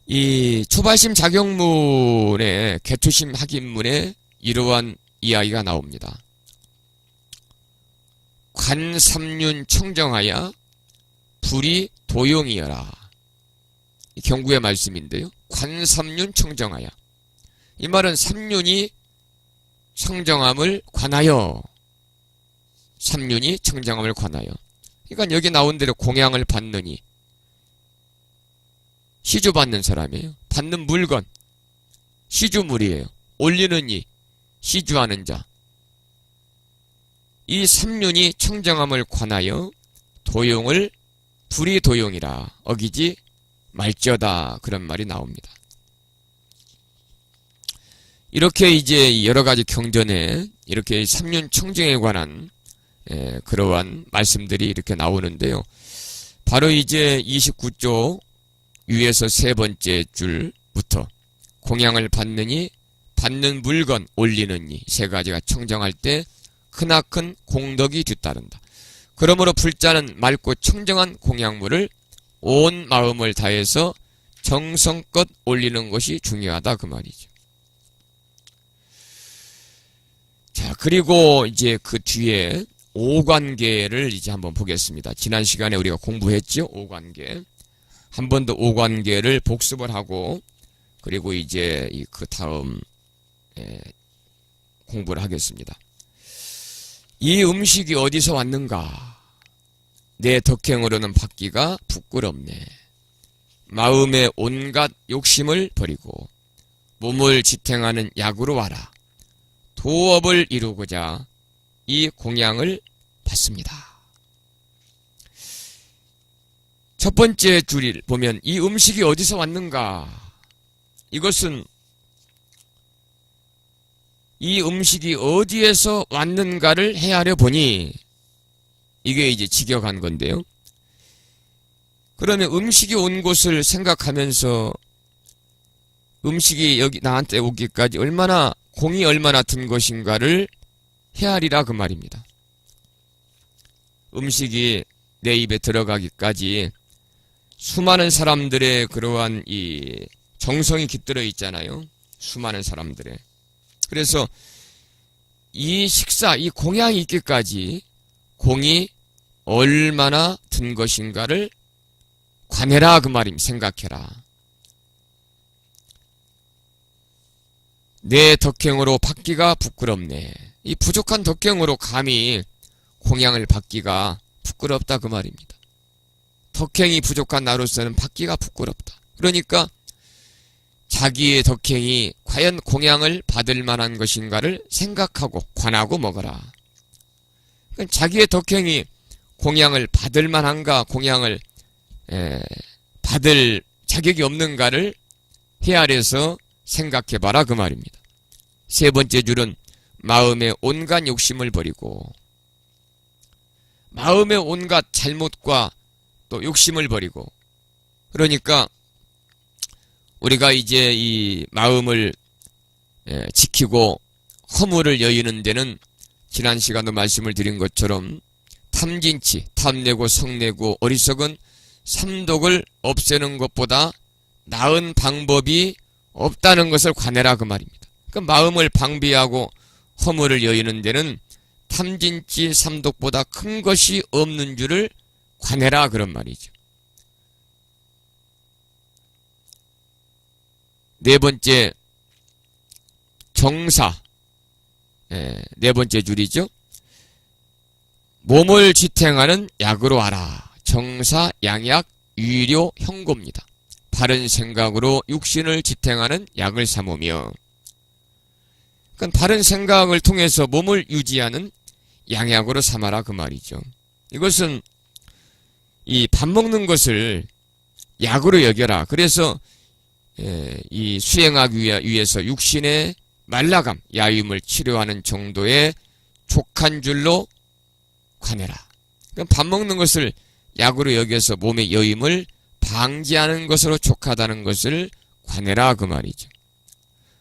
이 초발심 자경문의 개투심 학인문에 이러한 이야기가 나옵니다. 관삼륜 청정하여 불이 도용이여라. 경구의 말씀인데요. 관삼륜 청정하여. 이 말은 삼륜이 청정함을 관하여. 삼륜이 청정함을 관하여. 그러니까 여기 나온 대로 공양을 받느니 시주 받는 사람이에요. 받는 물건 시주물이에요. 올리는 이 시주하는 자. 이 삼륜이 청정함을 관하여 도용을 불이 도용이라 어기지 말지어다 그런 말이 나옵니다. 이렇게 이제 여러 가지 경전에 이렇게 삼륜 청정에 관한 그러한 말씀들이 이렇게 나오는데요. 바로 이제 29조 위에서 세 번째 줄부터 공양을 받느니 받는 물건 올리는 이 세 가지가 청정할 때 크나큰 공덕이 뒤따른다. 그러므로 불자는 맑고 청정한 공양물을 온 마음을 다해서 정성껏 올리는 것이 중요하다 그 말이죠. 자, 그리고 이제 그 뒤에 오관계를 이제 한번 보겠습니다. 지난 시간에 우리가 공부했죠. 오관계. 한 번 더 오관계를 복습을 하고 그리고 이제 그 다음 공부를 하겠습니다. 이 음식이 어디서 왔는가? 내 덕행으로는 받기가 부끄럽네. 마음의 온갖 욕심을 버리고 몸을 지탱하는 약으로 와라. 도업을 이루고자 이 공양을 받습니다. 첫 번째 줄을 보면 이 음식이 어디서 왔는가? 이것은 이 음식이 어디에서 왔는가를 헤아려 보니 이게 이제 직역한 건데요. 그러면 음식이 온 곳을 생각하면서 음식이 여기 나한테 오기까지 얼마나 공이 얼마나 든 것인가를 헤아리라 그 말입니다. 음식이 내 입에 들어가기까지 수많은 사람들의 그러한 이 정성이 깃들어 있잖아요. 수많은 사람들의. 그래서 이 식사, 이 공양이 있기까지 공이 얼마나 든 것인가를 관해라 그 말입니다. 생각해라. 내 덕행으로 받기가 부끄럽네. 이 부족한 덕행으로 감히 공양을 받기가 부끄럽다 그 말입니다. 덕행이 부족한 나로서는 받기가 부끄럽다. 그러니까 자기의 덕행이 과연 공양을 받을 만한 것인가를 생각하고 관하고 먹어라. 자기의 덕행이 공양을 받을 만한가, 공양을 받을 자격이 없는가를 헤아려서 생각해봐라 그 말입니다. 세 번째 줄은 마음의 온갖 욕심을 버리고, 마음의 온갖 잘못과 또 욕심을 버리고, 그러니까 우리가 이제 이 마음을 지키고 허물을 여의는 데는 지난 시간도 말씀을 드린 것처럼 탐진치, 탐내고 성내고 어리석은 삼독을 없애는 것보다 나은 방법이 없다는 것을 관해라 그 말입니다. 그 마음을 방비하고 허물을 여의는 데는 탐진치 삼독보다 큰 것이 없는 줄을 관해라 그런 말이죠. 네 번째 정사, 네 번째 줄이죠. 몸을 지탱하는 약으로 하라. 정사, 양약, 위료, 형고입니다. 바른 생각으로 육신을 지탱하는 약을 삼으며, 그러니까 바른 생각을 통해서 몸을 유지하는 양약으로 삼아라 그 말이죠. 이것은 이 밥 먹는 것을 약으로 여겨라. 그래서 이 수행하기 위해서 육신의 말라감, 야윰을 치료하는 정도의 족한 줄로 관해라. 그럼 밥 먹는 것을 약으로 여겨서 몸의 여임을 방지하는 것으로 족하다는 것을 관해라 그 말이죠.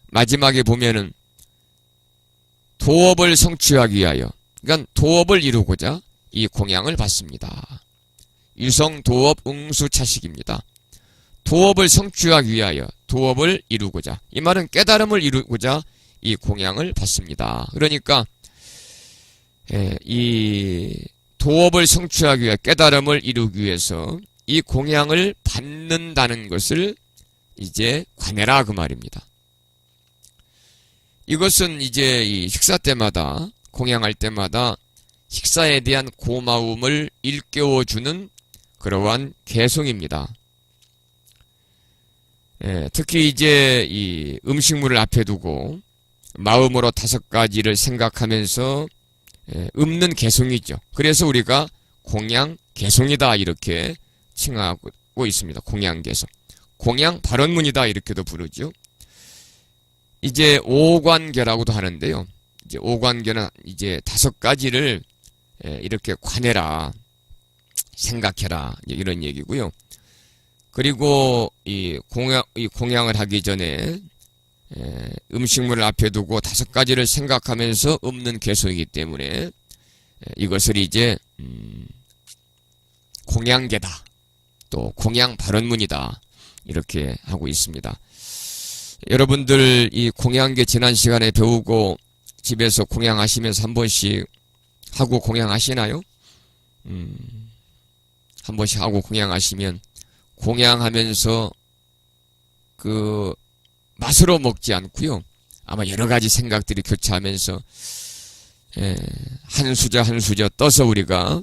마지막에 보면은 도업을 성취하기 위하여, 그러니까 도업을 이루고자 이 공양을 받습니다. 유성 도업 응수차식입니다. 도업을 성취하기 위하여, 도업을 이루고자, 이 말은 깨달음을 이루고자 이 공양을 받습니다. 그러니까 이 도업을 성취하기 위해, 깨달음을 이루기 위해서 이 공양을 받는다는 것을 이제 관해라 그 말입니다. 이것은 이제 이 식사 때마다, 공양할 때마다 식사에 대한 고마움을 일깨워주는 그러한 개송입니다. 특히 이제 이 음식물을 앞에 두고 마음으로 5가지를 생각하면서 읊는 개송이죠. 그래서 우리가 공양 개송이다 이렇게 칭하고 있습니다. 공양 개송. 공양 발언문이다 이렇게도 부르죠. 이제 오관계라고도 하는데요. 이제 오관계는 이제 5가지를 이렇게 관해라, 생각해라 이런 얘기고요. 그리고 이 공양을 하기 전에 음식물을 앞에 두고 5가지를 생각하면서 읊는 개송이기 때문에 이것을 이제 공양계다, 또 공양 발언문이다 이렇게 하고 있습니다. 여러분들 이 공양계 지난 시간에 배우고 집에서 공양하시면서 한 번씩 하고 공양하시나요? 한 번씩 하고 공양하시면 공양하면서 그 맛으로 먹지 않고요. 아마 여러 가지 생각들이 교차하면서 한 수저 한 수저 떠서 우리가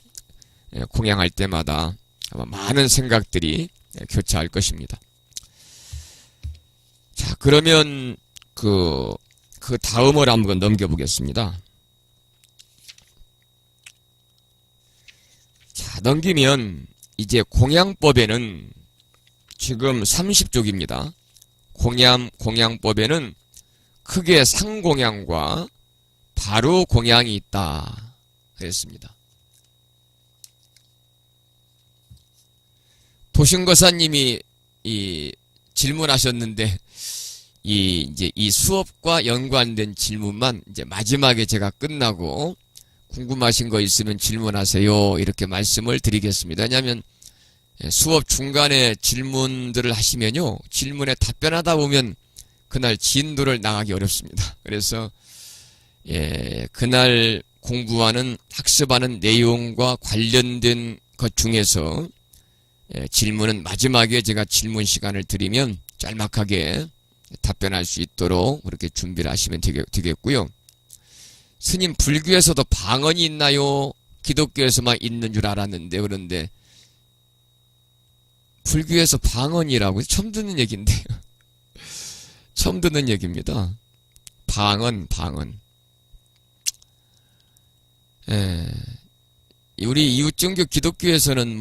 공양할 때마다 아마 많은 생각들이 교차할 것입니다. 자, 그러면 그 다음을 한번 넘겨보겠습니다. 자, 넘기면 이제 공양법에는 지금 30쪽입니다. 공양법에는 크게 상공양과 바로 공양이 있다 그랬습니다. 도신거사님이 질문하셨는데 이제 이 수업과 연관된 질문만 이제 마지막에 제가 끝나고 궁금하신 거 있으면 질문하세요 이렇게 말씀을 드리겠습니다. 왜냐하면 수업 중간에 질문들을 하시면요, 질문에 답변하다 보면 그날 진도를 나가기 어렵습니다. 그래서 그날 공부하는, 학습하는 내용과 관련된 것 중에서 질문은 마지막에 제가 질문 시간을 드리면 짤막하게 답변할 수 있도록 그렇게 준비를 하시면 되겠고요. 스님, 불교에서도 방언이 있나요? 기독교에서만 있는 줄 알았는데, 그런데 불교에서 방언이라고 처음 듣는 얘기인데요. 처음 듣는 얘기입니다. 방언. 우리 이웃종교 기독교에서는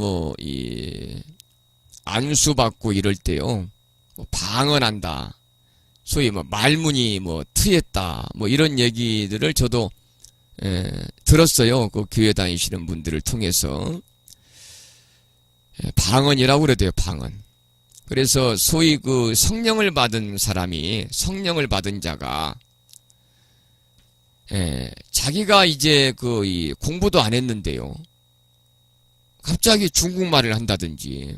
안수받고 이럴 때요, 방언한다, 소위 말문이 트였다, 이런 얘기들을 저도 들었어요. 그 교회 다니시는 분들을 통해서. 방언이라고 그래도요, 방언. 그래서 소위 그 성령을 받은 사람이, 성령을 받은 자가, 자기가 이제 이 공부도 안 했는데요, 갑자기 중국말을 한다든지,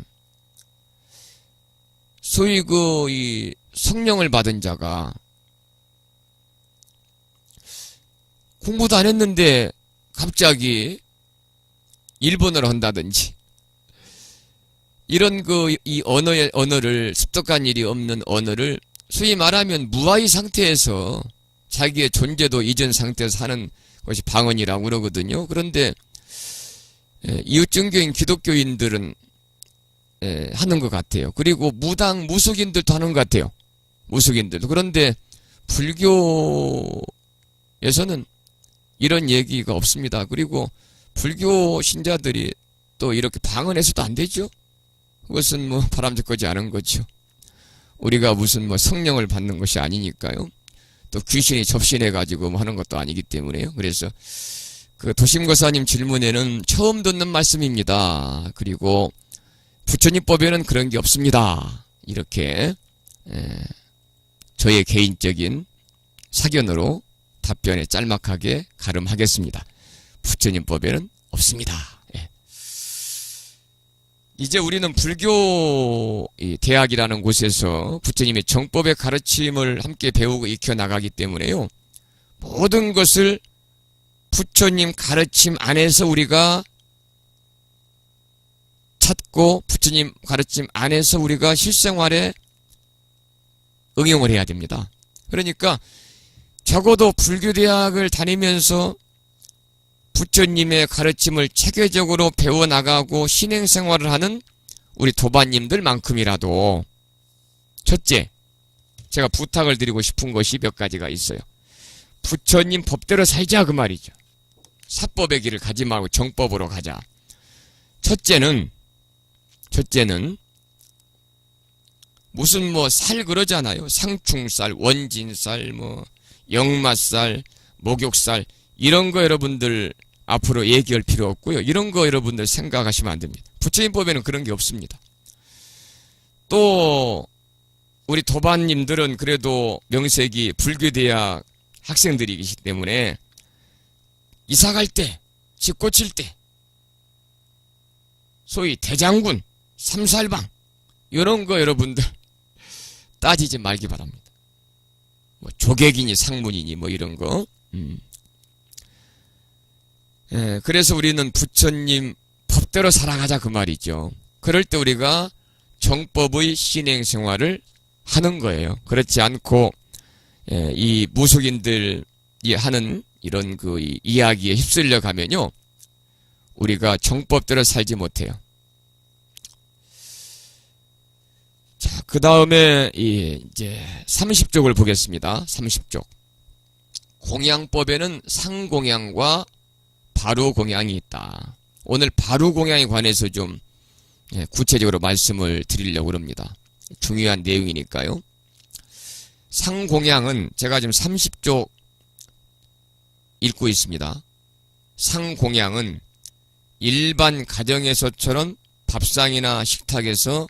소위 이 성령을 받은 자가 공부도 안 했는데 갑자기 일본어를 한다든지, 이런 이 언어를, 습득한 일이 없는 언어를 소위 말하면 무아의 상태에서 자기의 존재도 잊은 상태에서 하는 것이 방언이라고 그러거든요. 그런데 이웃종교인 기독교인들은 하는 것 같아요. 그리고 무속인들도 하는 것 같아요. 무속인들도. 그런데 불교에서는 이런 얘기가 없습니다. 그리고 불교 신자들이 또 이렇게 방언해서도 안 되죠. 그것은 바람직하지 않은 거죠. 우리가 무슨 성령을 받는 것이 아니니까요. 또 귀신이 접신해가지고 하는 것도 아니기 때문에요. 그래서 그 도심거사님 질문에는 처음 듣는 말씀입니다. 그리고 부처님법에는 그런 게 없습니다. 이렇게 저의 개인적인 사견으로 답변에 짤막하게 가름하겠습니다. 부처님법에는 없습니다. 이제 우리는 불교 대학이라는 곳에서 부처님의 정법의 가르침을 함께 배우고 익혀나가기 때문에요, 모든 것을 부처님 가르침 안에서 우리가 찾고 부처님 가르침 안에서 우리가 실생활에 응용을 해야 됩니다. 그러니까 적어도 불교대학을 다니면서 부처님의 가르침을 체계적으로 배워나가고 신행생활을 하는 우리 도반님들만큼이라도, 첫째, 제가 부탁을 드리고 싶은 것이 몇 가지가 있어요. 부처님 법대로 살자, 그 말이죠. 사법의 길을 가지 말고 정법으로 가자. 첫째는 무슨 살 그러잖아요. 상충살, 원진살, 역마살, 목욕살, 이런 거 여러분들 앞으로 얘기할 필요 없고요. 이런 거 여러분들 생각하시면 안 됩니다. 부처님법에는 그런 게 없습니다. 또 우리 도반님들은 그래도 명색이 불교대학 학생들이기 때문에 이사갈 때, 집 고칠 때, 소위 대장군, 삼살방, 이런 거 여러분들 따지지 말기 바랍니다. 조객이니 상문이니 이런 거. 그래서 우리는 부처님 법대로 살아가자, 그 말이죠. 그럴 때 우리가 정법의 신행생활을 하는 거예요. 그렇지 않고 이 무속인들이 하는 이런 이야기에 휩쓸려 가면요, 우리가 정법대로 살지 못해요. 자, 그 다음에 이제 30쪽을 보겠습니다. 30쪽. 공양법에는 상공양과 바루공양이 있다. 오늘 바루공양에 관해서 좀 구체적으로 말씀을 드리려고 합니다. 중요한 내용이니까요. 상공양은 제가 지금 30쪽 읽고 있습니다. 상공양은 일반 가정에서처럼 밥상이나 식탁에서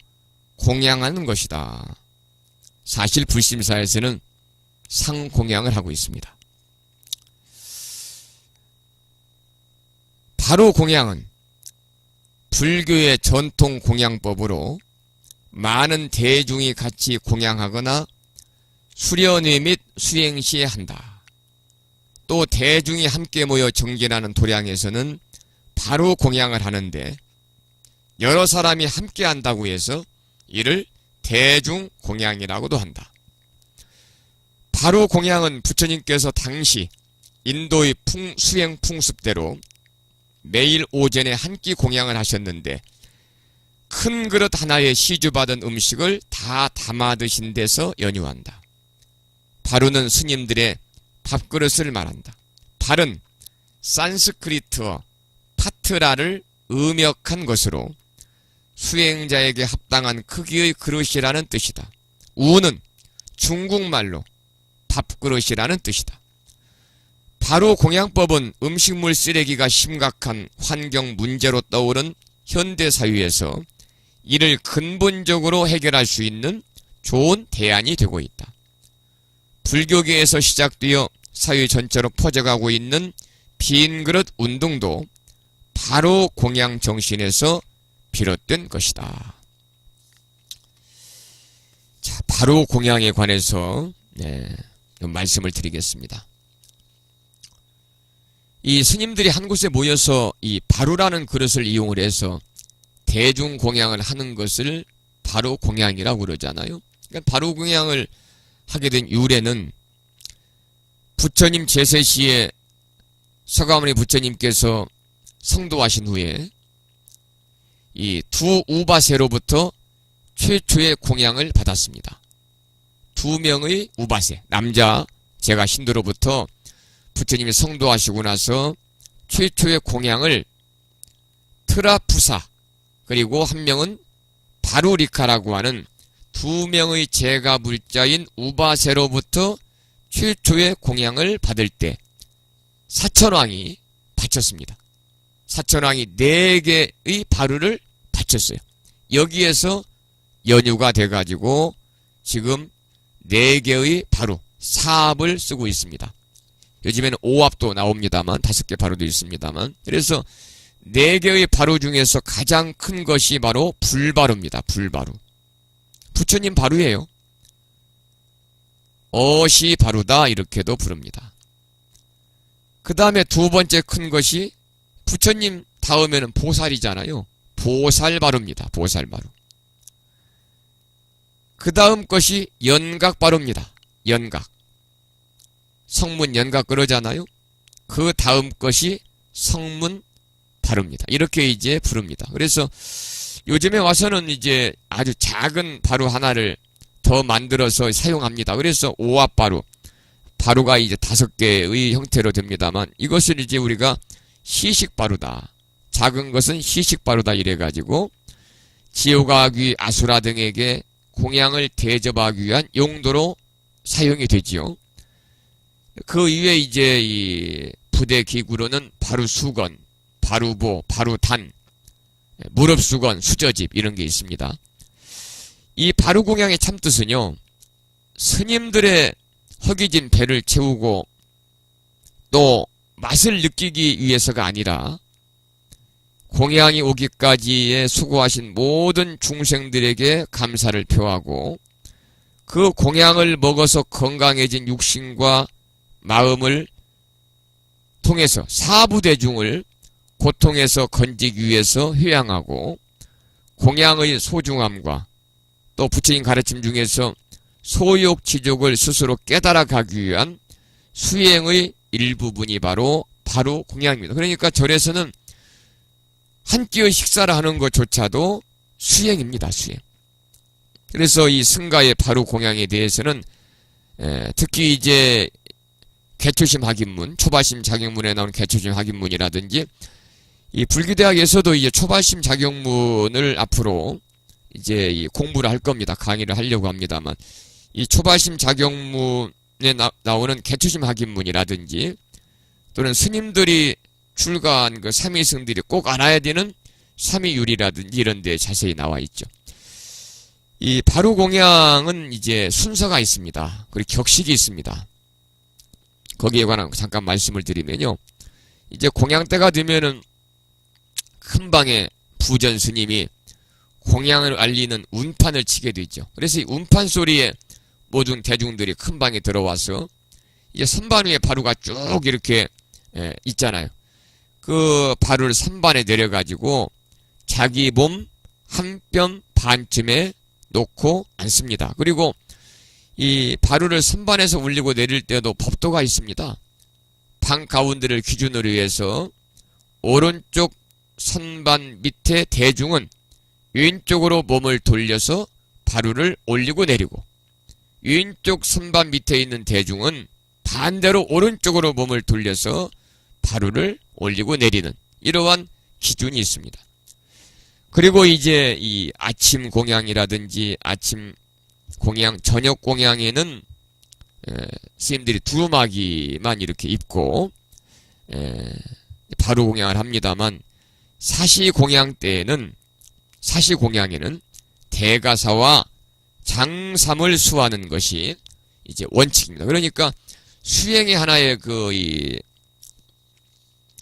공양하는 것이다. 사실 불심사에서는 상공양을 하고 있습니다. 바루공양은 불교의 전통 공양법으로 많은 대중이 같이 공양하거나 수련회 및 수행 시에 한다. 또 대중이 함께 모여 정진하는 도량에서는 바루공양을 하는데 여러 사람이 함께 한다고 해서 이를 대중공양이라고도 한다. 바루공양은 부처님께서 당시 인도의 수행 풍습대로 매일 오전에 한 끼 공양을 하셨는데 큰 그릇 하나에 시주받은 음식을 다 담아 드신 데서 연유한다. 바루는 스님들의 밥그릇을 말한다. 발은 산스크리트어 파트라를 음역한 것으로 수행자에게 합당한 크기의 그릇이라는 뜻이다. 우는 중국말로 밥그릇이라는 뜻이다. 바로 공양법은 음식물 쓰레기가 심각한 환경 문제로 떠오른 현대사회에서 이를 근본적으로 해결할 수 있는 좋은 대안이 되고 있다. 불교계에서 시작되어 사회 전체로 퍼져가고 있는 빈그릇 운동도 바로 공양 정신에서 비롯된 것이다. 자, 바로 공양에 관해서 말씀을 드리겠습니다. 이 스님들이 한 곳에 모여서 이 바루라는 그릇을 이용을 해서 대중 공양을 하는 것을 바로 공양이라고 그러잖아요. 그러니까 바로 공양을 하게 된 유래는 부처님 제세 시에 서가모니 부처님께서 성도하신 후에 이 두 우바세로부터 최초의 공양을 받았습니다. 두 명의 우바세, 남자 제가 신도로부터 부처님이 성도하시고 나서 최초의 공양을 트라푸사 그리고 한 명은 바루리카라고 하는 두 명의 제가 물자인 우바세로부터 최초의 공양을 받을 때 사천왕이 바쳤습니다. 사천왕이 4개의 바루를 바쳤어요. 여기에서 연유가 돼가지고 지금 4개의 바루, 사압을 쓰고 있습니다. 요즘에는 5압도 나옵니다만 5개 바루도 있습니다만, 그래서 4개의 바루 중에서 가장 큰 것이 바로 불바루입니다. 불바루. 부처님 바루예요. 어시 바루다 이렇게도 부릅니다. 그 다음에 두 번째 큰 것이 부처님 다음에는 보살이잖아요. 보살바루입니다. 보살바루. 그 다음 것이 연각바루입니다. 연각. 성문 연각 그러잖아요. 그 다음 것이 성문 바루입니다. 이렇게 이제 부릅니다. 그래서 요즘에 와서는 이제 아주 작은 바루 하나를 더 만들어서 사용합니다. 그래서 오합바루, 바루가 이제 5개의 형태로 됩니다만 이것을 이제 우리가 시식바루다. 작은 것은 시식바루다 이래가지고 지옥아귀 아수라 등에게 공양을 대접하기 위한 용도로 사용이 되지요. 그 이외에 이제 이 부대 기구로는 바루수건, 바루보, 바루단, 무릎수건, 수저집 이런 게 있습니다. 이 바루공양의 참뜻은요, 스님들의 허기진 배를 채우고 또 맛을 느끼기 위해서가 아니라 공양이 오기까지에 수고하신 모든 중생들에게 감사를 표하고 그 공양을 먹어서 건강해진 육신과 마음을 통해서 사부대중을 고통에서 건지기 위해서 회양하고 공양의 소중함과 또 부처님 가르침 중에서 소욕지족을 스스로 깨달아 가기 위한 수행의 일부분이 바로 공양입니다. 그러니까 절에서는 한 끼의 식사를 하는 것조차도 수행입니다. 수행. 그래서 이 승가의 바로 공양에 대해서는 특히 이제 개초심 학인문, 초발심 자격문에 나오는 개초심 학인문이라든지 이 불교대학에서도 이제 초발심 자격문을 앞으로 이제 이 공부를 할 겁니다. 강의를 하려고 합니다만 이 초발심 자격문에 나오는 개초심 학인문이라든지 또는 스님들이 출가한 그 삼위승들이 꼭 알아야 되는 삼위율이라든지 이런 데 자세히 나와 있죠. 이 바루공양은 이제 순서가 있습니다. 그리고 격식이 있습니다. 거기에 관한 잠깐 말씀을 드리면요. 이제 공양 때가 되면은 큰 방에 부전 스님이 공양을 알리는 운판을 치게 되죠. 그래서 이 운판 소리에 모든 대중들이 큰 방에 들어와서 이제 선반 위에 바루가 쭉 이렇게 있잖아요. 그 바루를 선반에 내려가지고 자기 몸 한 뼘 반쯤에 놓고 앉습니다. 그리고 이 바루를 선반에서 올리고 내릴 때도 법도가 있습니다. 방 가운데를 기준으로 해서 오른쪽 선반 밑에 대중은 왼쪽으로 몸을 돌려서 바루를 올리고 내리고 왼쪽 선반 밑에 있는 대중은 반대로 오른쪽으로 몸을 돌려서 바루를 올리고 내리는 이러한 기준이 있습니다. 그리고 이제 이 아침 공양이라든지 아침 공양, 저녁 공양에는 스님들이 두루마기만 이렇게 입고 바로 공양을 합니다만, 사시 공양 때에는, 사시 공양에는 대가사와 장삼을 수하는 것이 이제 원칙입니다. 그러니까 수행의 하나의 이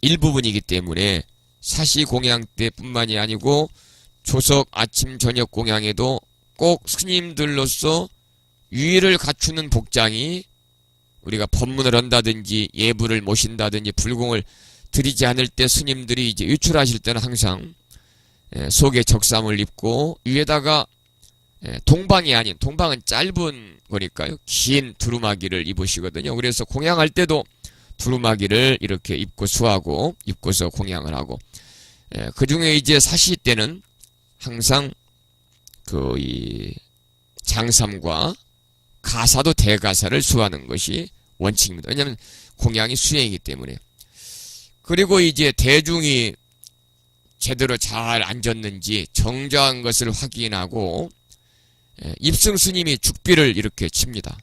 일부분이기 때문에 사시 공양 때뿐만이 아니고 조석 아침 저녁 공양에도 꼭 스님들로서 유의를 갖추는 복장이, 우리가 법문을 한다든지 예불을 모신다든지 불공을 드리지 않을 때 스님들이 이제 유출하실 때는 항상 속에 적삼을 입고 위에다가 동방이 아닌, 동방은 짧은 거니까요, 긴 두루마기를 입으시거든요. 그래서 공양할 때도 두루마기를 이렇게 입고 수하고 입고서 공양을 하고, 그 중에 이제 사시 때는 항상 이 장삼과 가사도 대가사를 수하는 것이 원칙입니다. 왜냐하면 공양이 수행이기 때문에. 그리고 이제 대중이 제대로 잘 앉았는지 정정한 것을 확인하고 입승 스님이 죽비를 이렇게 칩니다.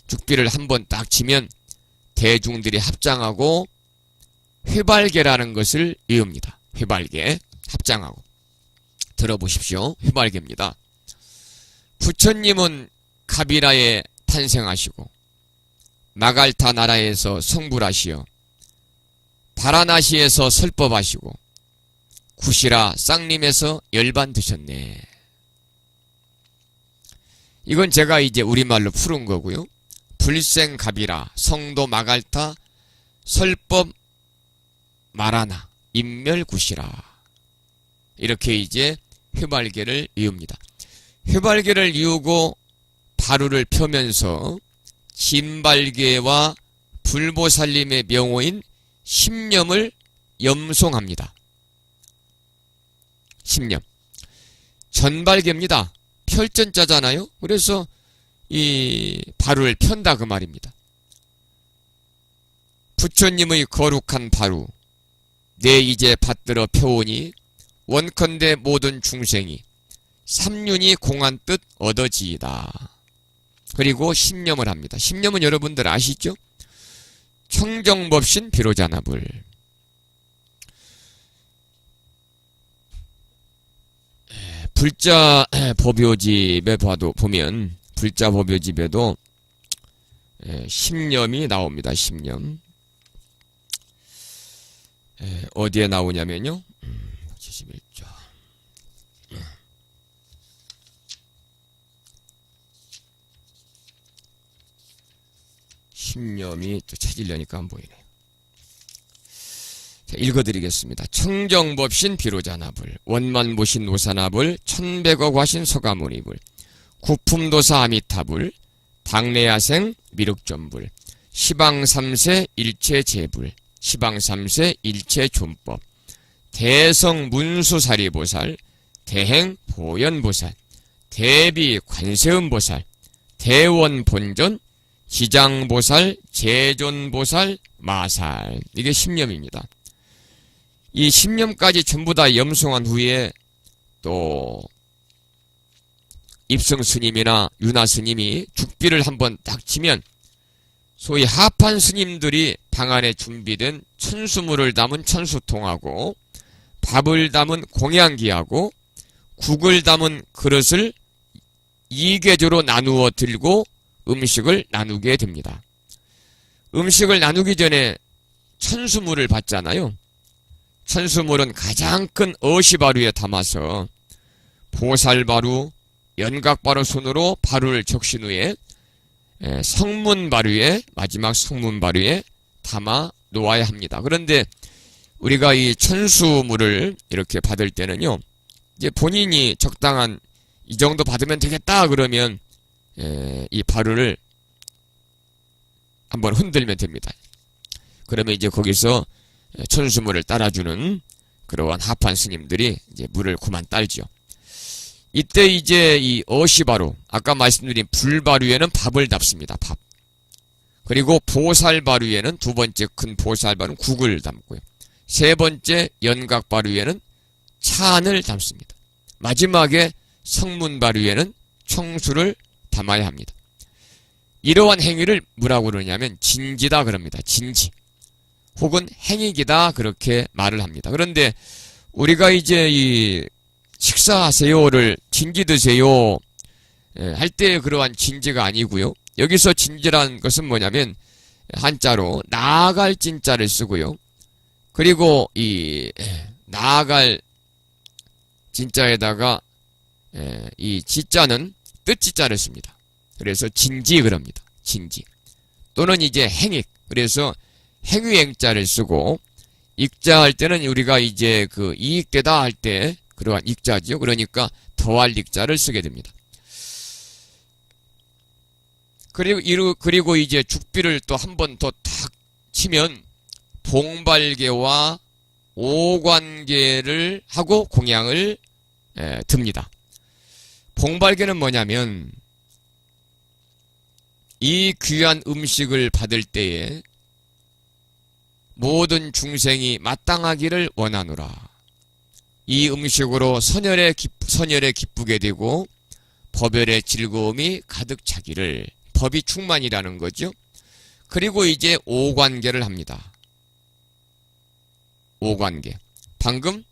죽비를 한번 딱 치면 대중들이 합장하고 회발개라는 것을 외웁니다. 회발개, 합장하고. 들어보십시오. 회발개입니다. 부처님은 가비라에 탄생하시고 마갈타 나라에서 성불하시어 바라나시에서 설법하시고 구시라 쌍림에서 열반 드셨네. 이건 제가 이제 우리말로 풀은 거고요. 불생 가비라, 성도 마갈타, 설법 마라나, 인멸 구시라. 이렇게 이제 회발개를 이웁니다. 회발개를 이우고 바루를 펴면서 진발개와 불보살님의 명호인 심념을 염송합니다. 심념. 전발개입니다. 펼전자잖아요. 그래서 이 바루를 편다 그 말입니다. 부처님의 거룩한 바루, 내 이제 받들어 펴오니 원컨대 모든 중생이 삼륜이 공한 뜻 얻어지이다. 그리고 심념을 합니다. 심념은 여러분들 아시죠? 청정법신 비로자나불. 불자 법요집에 보면 불자 법요집에도 심념이 나옵니다. 심념. 어디에 나오냐면요. 71조. 심념이 또 찾으려니까 안 보이네. 자, 읽어드리겠습니다. 청정법신 비로자나불, 원만보신 노사나불, 천백억 화신 서가모니불, 구품도사 아미타불, 당내야생 미륵전불, 시방삼세 일체제불, 시방삼세 일체존법, 대성문수사리보살, 대행보현보살, 대비관세음보살, 대원본전, 지장보살, 제존보살, 마살. 이게 심념입니다. 이 심념까지 전부 다 염송한 후에 또 입성스님이나 윤하스님이 죽비를 한번 딱 치면 소위 하판 스님들이 방 안에 준비된 천수물을 담은 천수통하고 밥을 담은 공양기하고 국을 담은 그릇을 이계조로 나누어 들고 음식을 나누게 됩니다. 음식을 나누기 전에 천수물을 받잖아요. 천수물은 가장 큰 어시바루에 담아서 보살바루, 연각바루 손으로 바루를 적신 후에 성문바루에, 마지막 성문바루에 담아 놓아야 합니다. 그런데 우리가 이 천수물을 이렇게 받을 때는요, 이제 본인이 적당한 이 정도 받으면 되겠다 그러면 이 바루를 한번 흔들면 됩니다. 그러면 이제 거기서 천수물을 따라주는 그러한 하판 스님들이 이제 물을 그만 딸죠. 이때 이제 이 어시바루, 아까 말씀드린 불바루에는 밥을 담습니다. 밥. 그리고 보살바루에는 두 번째 큰 보살바루는 국을 담고요. 세 번째 연각바루에는 찬을 담습니다. 마지막에 성문바루에는 청수를 담아야 합니다. 이러한 행위를 뭐라고 그러냐면 진지다 그럽니다. 진지. 혹은 행익이다 그렇게 말을 합니다. 그런데 우리가 이제 이 식사하세요를 진지 드세요 할 때 그러한 진지가 아니고요. 여기서 진지란 것은 뭐냐면 한자로 나아갈 진자를 쓰고요. 그리고 이 나아갈 진자에다가 이 지자는 뜻지자를 씁니다. 그래서 진지 그럽니다. 진지. 또는 이제 행익. 그래서 행위행자를 쓰고 익자 할 때는 우리가 이제 그 이익되다 할 때 그러한 익자죠. 그러니까 더할 익자를 쓰게 됩니다. 그리고 이제 죽비를 또 한 번 더 탁 치면 봉발개와 오관개를 하고 공양을 듭니다. 봉발개는 뭐냐면 이 귀한 음식을 받을 때에 모든 중생이 마땅하기를 원하노라. 이 음식으로 선열에 기쁘게 되고 법열의 즐거움이 가득 차기를, 법이 충만이라는 거죠. 그리고 이제 오관계를 합니다. 오관계. 방금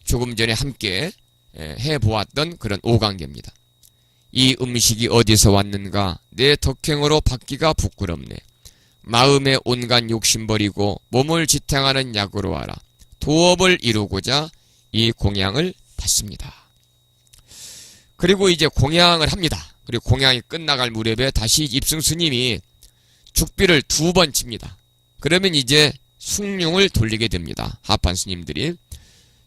조금 전에 함께 해보았던 그런 오관계입니다. 이 음식이 어디서 왔는가? 내 덕행으로 받기가 부끄럽네. 마음의 온갖 욕심 버리고 몸을 지탱하는 약으로 와라. 도업을 이루고자 이 공양을 받습니다. 그리고 이제 공양을 합니다. 그리고 공양이 끝나갈 무렵에 다시 입승 스님이 죽비를 2번 칩니다. 그러면 이제 숭늉을 돌리게 됩니다. 하판 스님들이.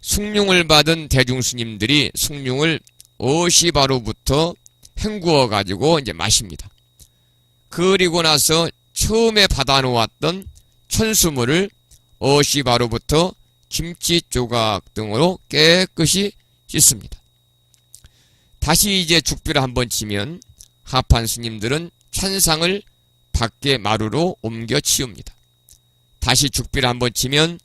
숭늉을 받은 대중 스님들이 숭늉을 어시바로부터 헹구어 가지고 이제 마십니다. 그리고 나서 처음에 받아놓았던 천수물을 어시바로부터 김치 조각 등으로 깨끗이 씻습니다. 다시 이제 죽비를 한번 치면 하판 스님들은 찬상을 밖에 마루로 옮겨 치웁니다. 다시 죽비를 한번 치면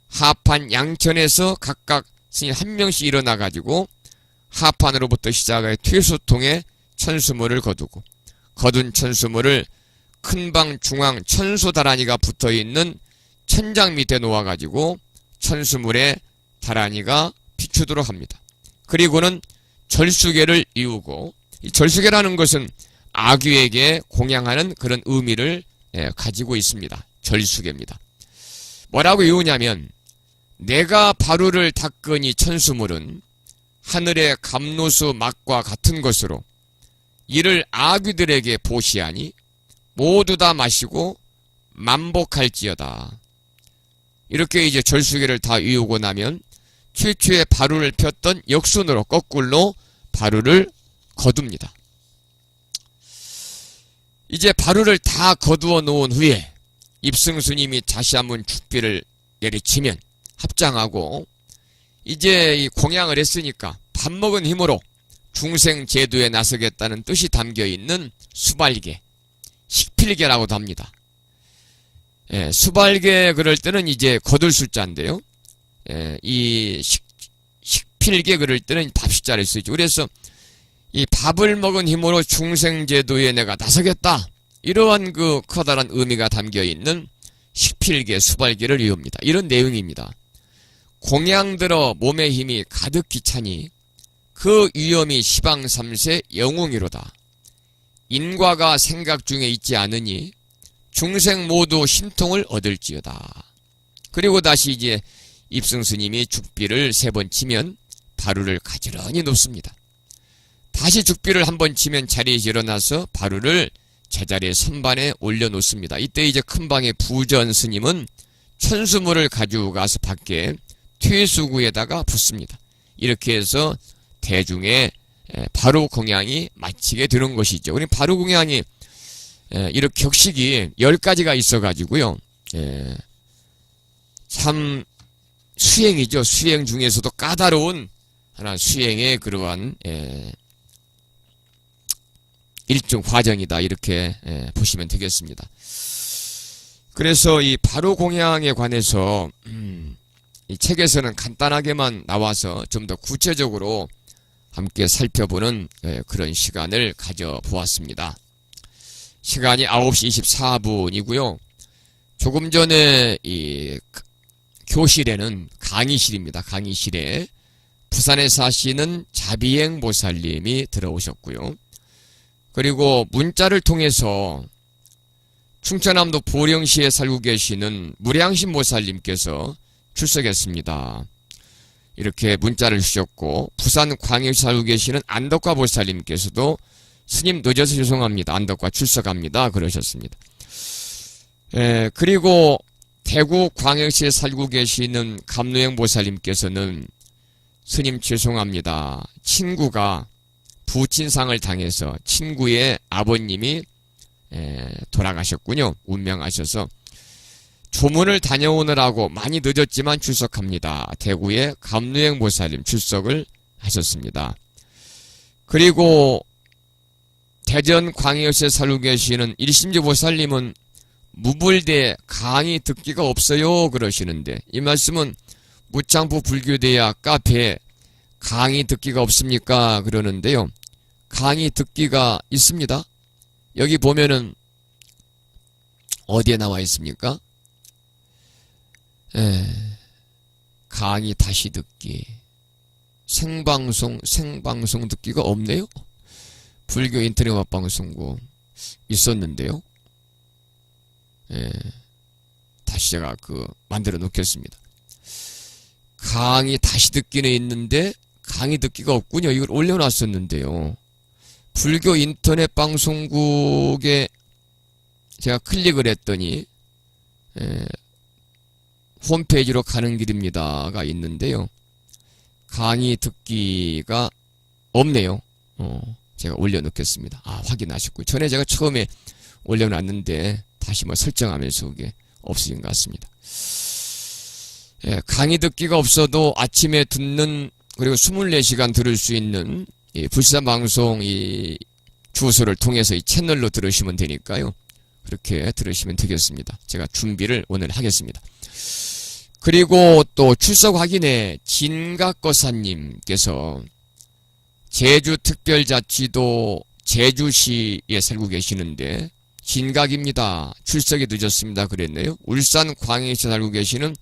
하판 양천에서 각각 스님 한 명씩 일어나 가지고 하판으로부터 시작해 퇴수통에 천수물을 거두고 거둔 천수물을 큰방 중앙 천수다라니가 붙어있는 천장 밑에 놓아가지고 천수물에 다라니가 비추도록 합니다. 그리고는 절수계를 이우고, 이 절수계라는 것은 아귀에게 공양하는 그런 의미를 가지고 있습니다. 절수계입니다. 뭐라고 이우냐면 내가 바루를 닦으니 천수물은 하늘의 감노수 막과 같은 것으로 이를 아귀들에게 보시하니 모두 다 마시고 만복할지어다. 이렇게 이제 절수계를 다 이우고 나면 최초의 바루를 폈던 역순으로 거꾸로 바루를 거둡니다. 이제 바루를 다 거두어 놓은 후에 입승스님이 다시 한번 죽비를 내리치면 합장하고 이제 이 공양을 했으니까 밥 먹은 힘으로 중생 제도에 나서겠다는 뜻이 담겨있는 수발계, 식필계라고도 합니다. 수발계 그럴 때는 이제 거둘 숫자인데요. 이 식필계 그럴 때는 밥숫자를 쓰죠. 그래서 이 밥을 먹은 힘으로 중생 제도에 내가 나서겠다. 이러한 그 커다란 의미가 담겨있는 식필계, 수발계를 이룹니다. 이런 내용입니다. 공양들어 몸의 힘이 가득히 차니 그 위엄이 시방삼세 영웅이로다. 인과가 생각 중에 있지 않으니 중생 모두 신통을 얻을지어다. 그리고 다시 이제 입승스님이 죽비를 3번 치면 바루를 가지런히 놓습니다. 다시 죽비를 한번 치면 자리에서 일어나서 바루를 제자리에 선반에 올려놓습니다. 이때 이제 큰방의 부전 스님은 천수물을 가지고 가서 밖에 퇴수구에다가 붓습니다. 이렇게 해서 대중의 바루 공양이 마치게 되는 것이죠. 그럼 바루 공양이 이렇게 격식이 10가지가 있어가지고요. 참 수행이죠. 수행 중에서도 까다로운 하나 수행의 그러한 일종 과정이다. 이렇게 보시면 되겠습니다. 그래서 이 바루 공양에 관해서 이 책에서는 간단하게만 나와서 좀 더 구체적으로 함께 살펴보는 그런 시간을 가져보았습니다. 시간이 9시 24분이고요. 조금 전에 이 교실에는 강의실입니다. 강의실에 부산에 사시는 자비행 보살님이 들어오셨고요. 그리고 문자를 통해서 충청남도 보령시에 살고 계시는 무량신 보살님께서 출석했습니다. 이렇게 문자를 주셨고, 부산 광역시 살고 계시는 안덕과 보살님께서도 스님 늦어서 죄송합니다. 안덕과 출석합니다. 그러셨습니다. 그리고 대구 광역시에 살고 계시는 감로행 보살님께서는 스님 죄송합니다. 친구가 부친상을 당해서 친구의 아버님이 돌아가셨군요. 운명하셔서 조문을 다녀오느라고 많이 늦었지만 출석합니다. 대구의 감루행 보살님 출석을 하셨습니다. 그리고 대전 광역시에 살고 계시는 일심지 보살님은 무불대 강의 듣기가 없어요 그러시는데, 이 말씀은 무창포 불교대학 카페에 강의 듣기가 없습니까 그러는데요. 강의 듣기가 있습니다. 여기 보면은 어디에 나와 있습니까? 강의 다시 듣기, 생방송 듣기가 없네요. 불교 인터넷 음악방송국 있었는데요. 다시 제가 만들어 놓겠습니다. 강의 다시 듣기는 있는데 강의 듣기가 없군요. 이걸 올려놨었는데요. 불교 인터넷 방송국에 제가 클릭을 했더니 홈페이지로 가는 길입니다가 있는데요. 강의 듣기가 없네요. 제가 올려놓겠습니다. 확인하셨고요. 전에 제가 처음에 올려놨는데 다시 설정하면서 그게 없어진 것 같습니다. 강의 듣기가 없어도 아침에 듣는, 그리고 24시간 들을 수 있는 이 불시사 방송 이 주소를 통해서 이 채널로 들으시면 되니까요. 그렇게 들으시면 되겠습니다. 제가 준비를 오늘 하겠습니다. 그리고 또 출석 확인에 진각거사님께서 제주특별자치도 제주시에 살고 계시는데 진각입니다. 출석이 늦었습니다. 그랬네요. 울산 광역시에 살고 계시는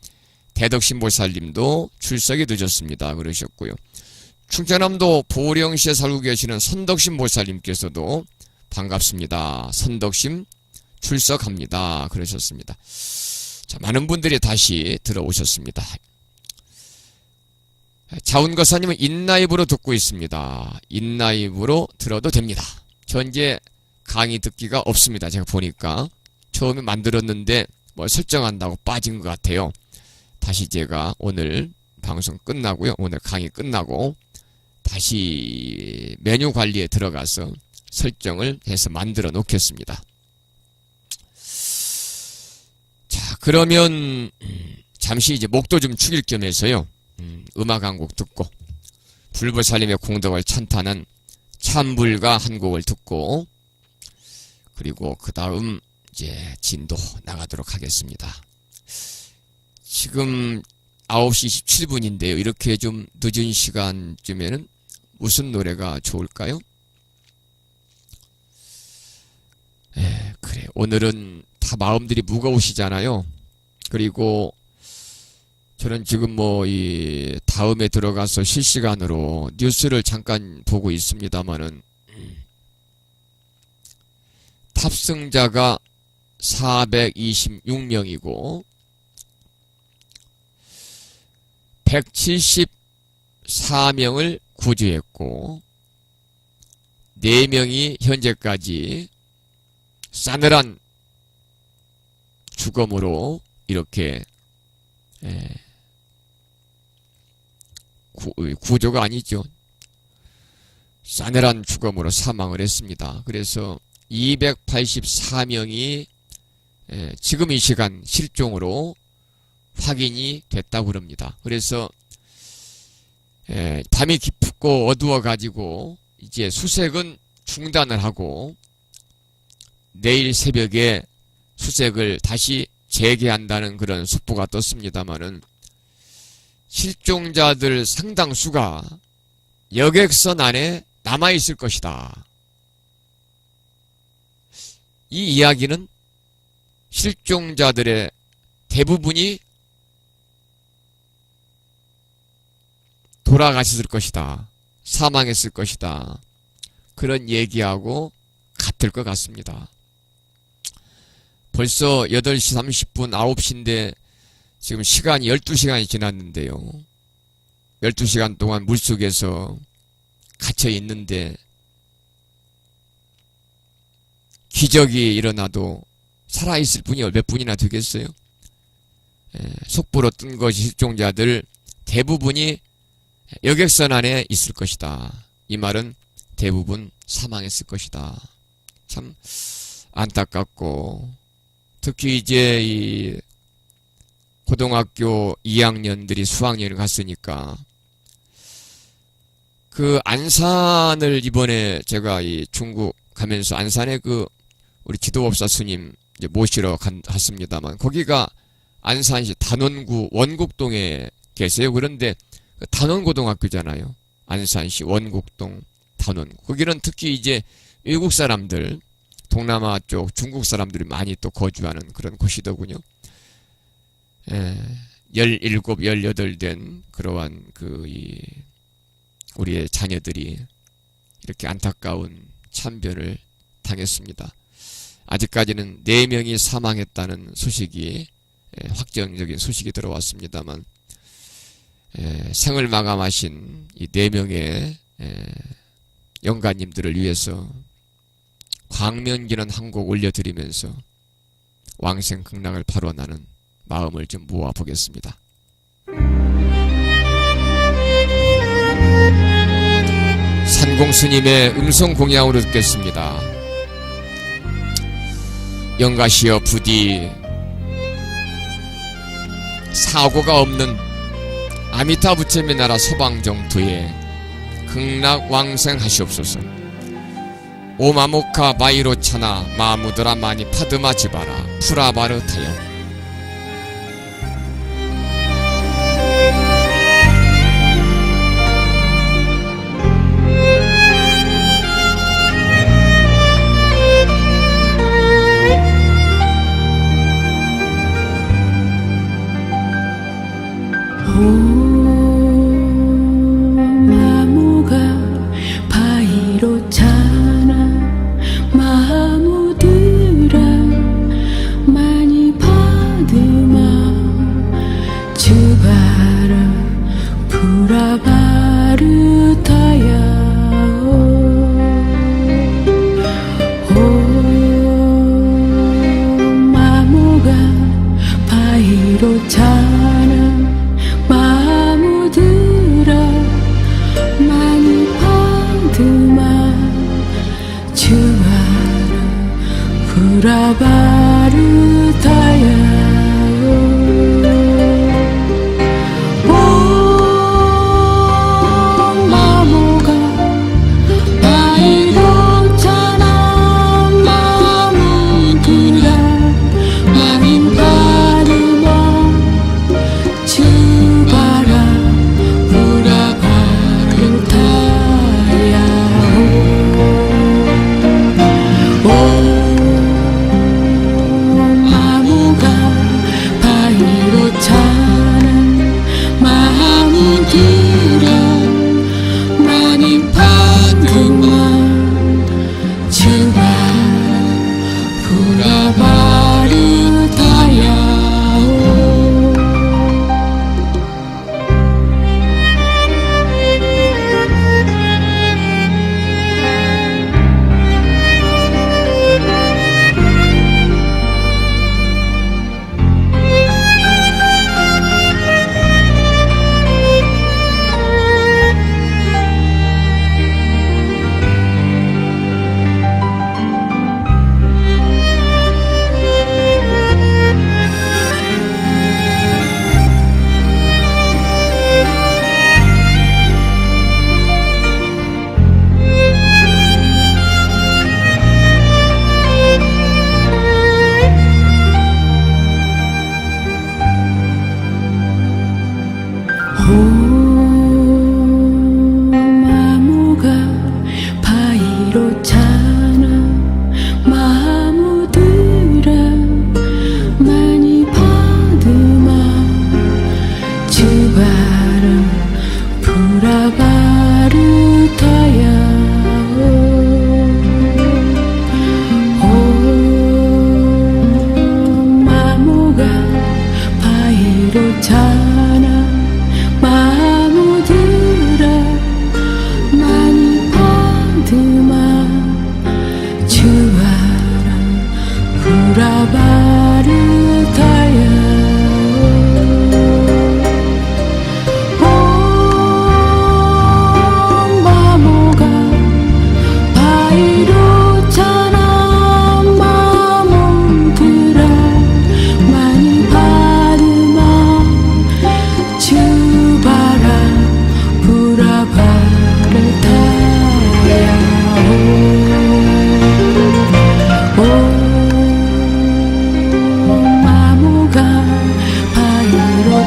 대덕신보살님도 출석이 늦었습니다. 그러셨고요. 충청남도 보령시에 살고 계시는 선덕신보살님께서도 반갑습니다. 선덕신 출석합니다. 그러셨습니다. 자, 많은 분들이 다시 들어오셨습니다. 자운거사님은 인라이브로 듣고 있습니다. 인라이브로 들어도 됩니다. 현재 강의 듣기가 없습니다. 제가 보니까 처음에 만들었는데 설정한다고 빠진 것 같아요. 다시 제가 오늘 방송 끝나고요. 오늘 강의 끝나고 다시 메뉴 관리에 들어가서 설정을 해서 만들어 놓겠습니다. 자, 그러면 잠시 이제 목도 좀 축일 겸 해서요. 음악 한 곡 듣고 불보살님의 공덕을 찬탄한 참불가 한 곡을 듣고, 그리고 그 다음 이제 진도 나가도록 하겠습니다. 지금 9시 27분인데요. 이렇게 좀 늦은 시간쯤에는 무슨 노래가 좋을까요? 그래. 오늘은 다 마음들이 무거우시잖아요. 그리고 저는 지금 이 다음에 들어가서 실시간으로 뉴스를 잠깐 보고 있습니다만은 탑승자가 426명이고 174명을 구조했고 4명이 현재까지 싸늘한 죽음으로 이렇게 구조가 아니죠. 싸늘한 죽음으로 사망을 했습니다. 그래서 284명이 지금 이 시간 실종으로 확인이 됐다고 합니다. 그래서 밤이 깊고 어두워 가지고 이제 수색은 중단을 하고 내일 새벽에 수색을 다시 재개한다는 그런 속보가 떴습니다만은 실종자들 상당수가 여객선 안에 남아있을 것이다. 이 이야기는 실종자들의 대부분이 돌아가셨을 것이다. 사망했을 것이다. 그런 얘기하고 같을 것 같습니다. 벌써 8시 30분, 9시인데 지금 시간이 12시간이 지났는데요. 12시간 동안 물속에서 갇혀 있는데 기적이 일어나도 살아있을 분이 몇 분이나 되겠어요? 속보로 뜬 것이 실종자들 대부분이 여객선 안에 있을 것이다. 이 말은 대부분 사망했을 것이다. 참 안타깝고, 특히 이제 이 고등학교 2학년들이 수학여행을 갔으니까 그 안산을 이번에 제가 이 중국 가면서 안산에 그 우리 지도법사 스님 이제 모시러 갔습니다만, 거기가 안산시 단원구 원곡동에 계세요. 그런데 단원고등학교잖아요. 안산시 원곡동 단원구. 거기는 특히 이제 외국 사람들, 동남아 쪽 중국 사람들이 많이 또 거주하는 그런 곳이더군요. 17, 18 된 그러한 우리의 자녀들이 이렇게 안타까운 참변을 당했습니다. 아직까지는 4명이 사망했다는 소식이, 확정적인 소식이 들어왔습니다만, 생을 마감하신 이 4명의 영가님들을 위해서 광명기는 한 곡 올려드리면서 왕생 극락을 발원하는 마음을 좀 모아보겠습니다. 산공스님의 음성공양으로 듣겠습니다. 영가시여 부디 사고가 없는 아미타부처의 나라 서방정토에 극락왕생하시옵소서. 오마모카 바이로차나 마무드라 마니 파드마 지바라 프라바르타야. 마무가 바이로차나 마무드라 많이 받으마 주바라 부라바르타야. 마무가 바이로차나 마무드라 많이 받으마 주와라 부라바르타야. 마무가 바이로차나 마무드라 많이 받으마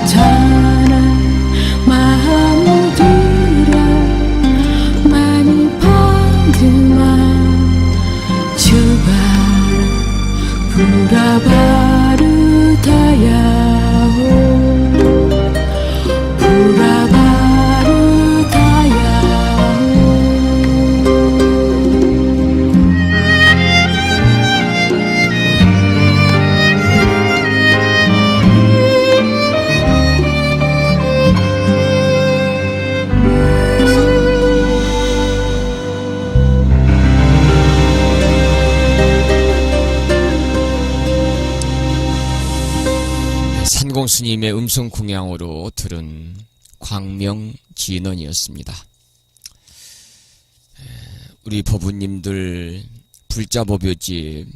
그렇잖아 마음 들어 많이 받으마 주바라 부라바르다야오 산공스님의 음성 공양으로 들은 광명진언이었습니다. 우리 법우님들 불자법요집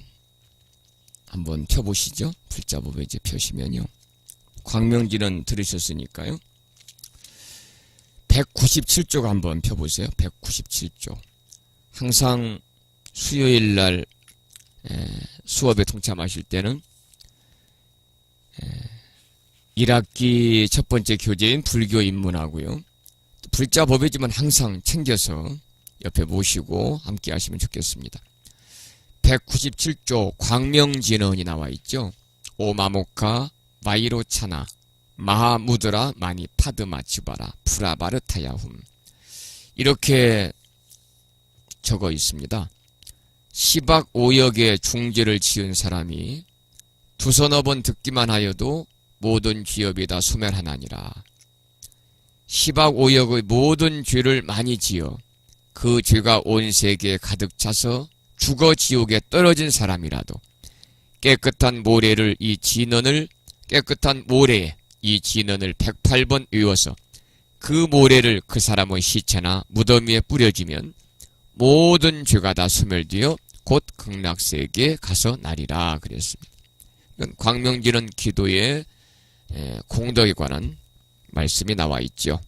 한번 펴보시죠. 불자법요집 펴시면요. 광명진언 들으셨으니까요. 197쪽 한번 펴보세요. 197쪽. 항상 수요일날 수업에 동참하실 때는 1학기 첫 번째 교재인 불교 입문하고요. 불자법요집은 항상 챙겨서 옆에 모시고 함께 하시면 좋겠습니다. 197조 광명진언이 나와 있죠. 오마모카 마이로차나 마하무드라 마니 파드마 치바라 프라바르타야훔 이렇게 적어 있습니다. 시박 오역의 중죄를 지은 사람이 두서너 번 듣기만 하여도 모든 죄업이 다 소멸하나니라. 시박 오역의 모든 죄를 많이 지어 그 죄가 온 세계에 가득 차서 죽어 지옥에 떨어진 사람이라도 깨끗한 모래에 이 진언을 108번 외워서 그 모래를 그 사람의 시체나 무덤 위에 뿌려주면 모든 죄가 다 소멸되어 곧 극락세계에 가서 나리라 그랬습니다. 이건 광명진언 기도의 공덕에 관한 말씀이 나와 있죠.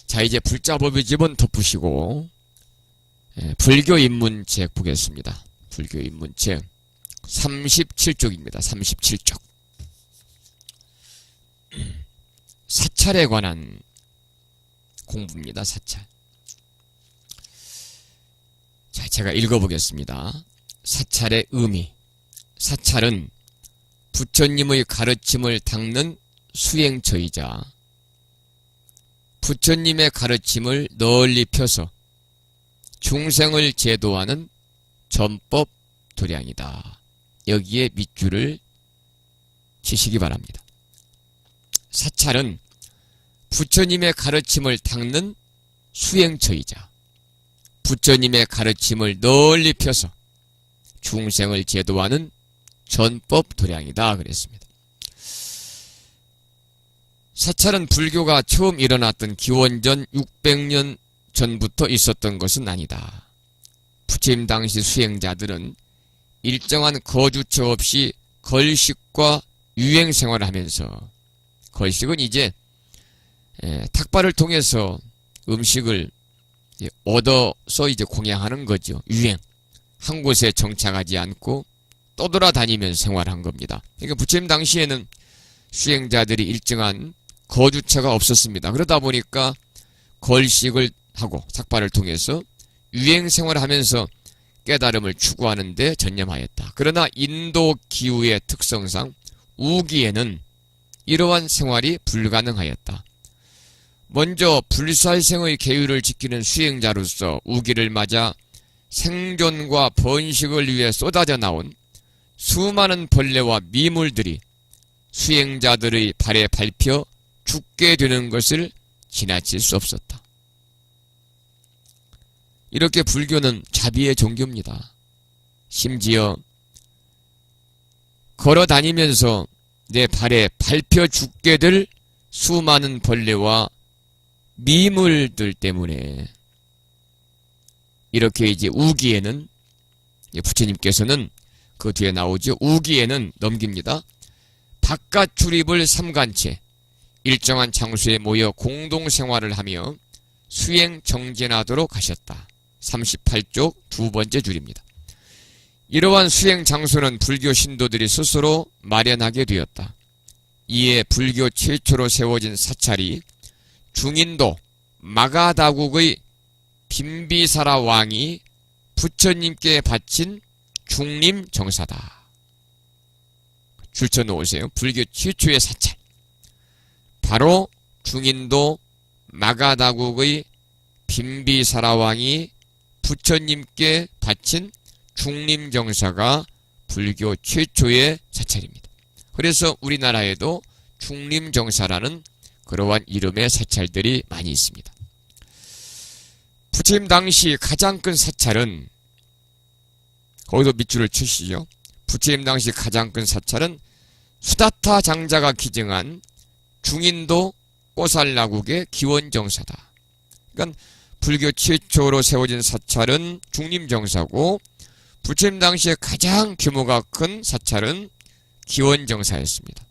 자, 이제 불자법요집은 덮으시고 불교 입문책 보겠습니다. 불교 입문책 37쪽입니다. 37쪽. 사찰에 관한 공부입니다. 사찰. 자, 제가 읽어보겠습니다. 사찰의 의미. 사찰은 부처님의 가르침을 닦는 수행처이자 부처님의 가르침을 널리 펴서 중생을 제도하는 전법 도량이다. 여기에 밑줄을 치시기 바랍니다. 사찰은 부처님의 가르침을 닦는 수행처이자 부처님의 가르침을 널리 펴서 중생을 제도하는 전법 도량이다 그랬습니다. 사찰은 불교가 처음 일어났던 기원전 600년 전부터 있었던 것은 아니다. 부처님 당시 수행자들은 일정한 거주처 없이 걸식과 유행생활을 하면서, 걸식은 이제 탁발을 통해서 음식을 얻어서 이제 공양하는 거죠. 유행. 한 곳에 정착하지 않고 떠돌아다니면서 생활한 겁니다. 그러니까 부처님 당시에는 수행자들이 일정한 거주처가 없었습니다. 그러다 보니까 걸식을 하고 삭발을 통해서 유행생활을 하면서 깨달음을 추구하는 데 전념하였다. 그러나 인도 기후의 특성상 우기에는 이러한 생활이 불가능하였다. 먼저 불살생의 계율을 지키는 수행자로서 우기를 맞아 생존과 번식을 위해 쏟아져 나온 수많은 벌레와 미물들이 수행자들의 발에 밟혀 죽게 되는 것을 지나칠 수 없었다. 이렇게 불교는 자비의 종교입니다. 심지어 걸어다니면서 내 발에 밟혀 죽게 될 수많은 벌레와 미물들 때문에 이렇게 이제 우기에는, 부처님께서는 그 뒤에 나오죠. 우기에는 넘깁니다. 바깥 출입을 삼간채 일정한 장소에 모여 공동생활을 하며 수행 정진하도록 하셨다. 38쪽 두 번째 줄입니다. 이러한 수행 장소는 불교 신도들이 스스로 마련하게 되었다. 이에 불교 최초로 세워진 사찰이 중인도 마가다국의 빈비사라 왕이 부처님께 바친 중림정사다. 줄쳐 놓으세요. 불교 최초의 사찰. 바로 중인도 마가다국의 빈비사라 왕이 부처님께 바친 중림정사가 불교 최초의 사찰입니다. 그래서 우리나라에도 중림정사라는 그러한 이름의 사찰들이 많이 있습니다. 부처님 당시 가장 큰 사찰은, 거기도 밑줄을 치시죠. 부처님 당시 가장 큰 사찰은 수다타 장자가 기증한 중인도 꼬살라국의 기원정사다. 그러니까 불교 최초로 세워진 사찰은 중림정사고, 부처님 당시에 가장 규모가 큰 사찰은 기원정사였습니다.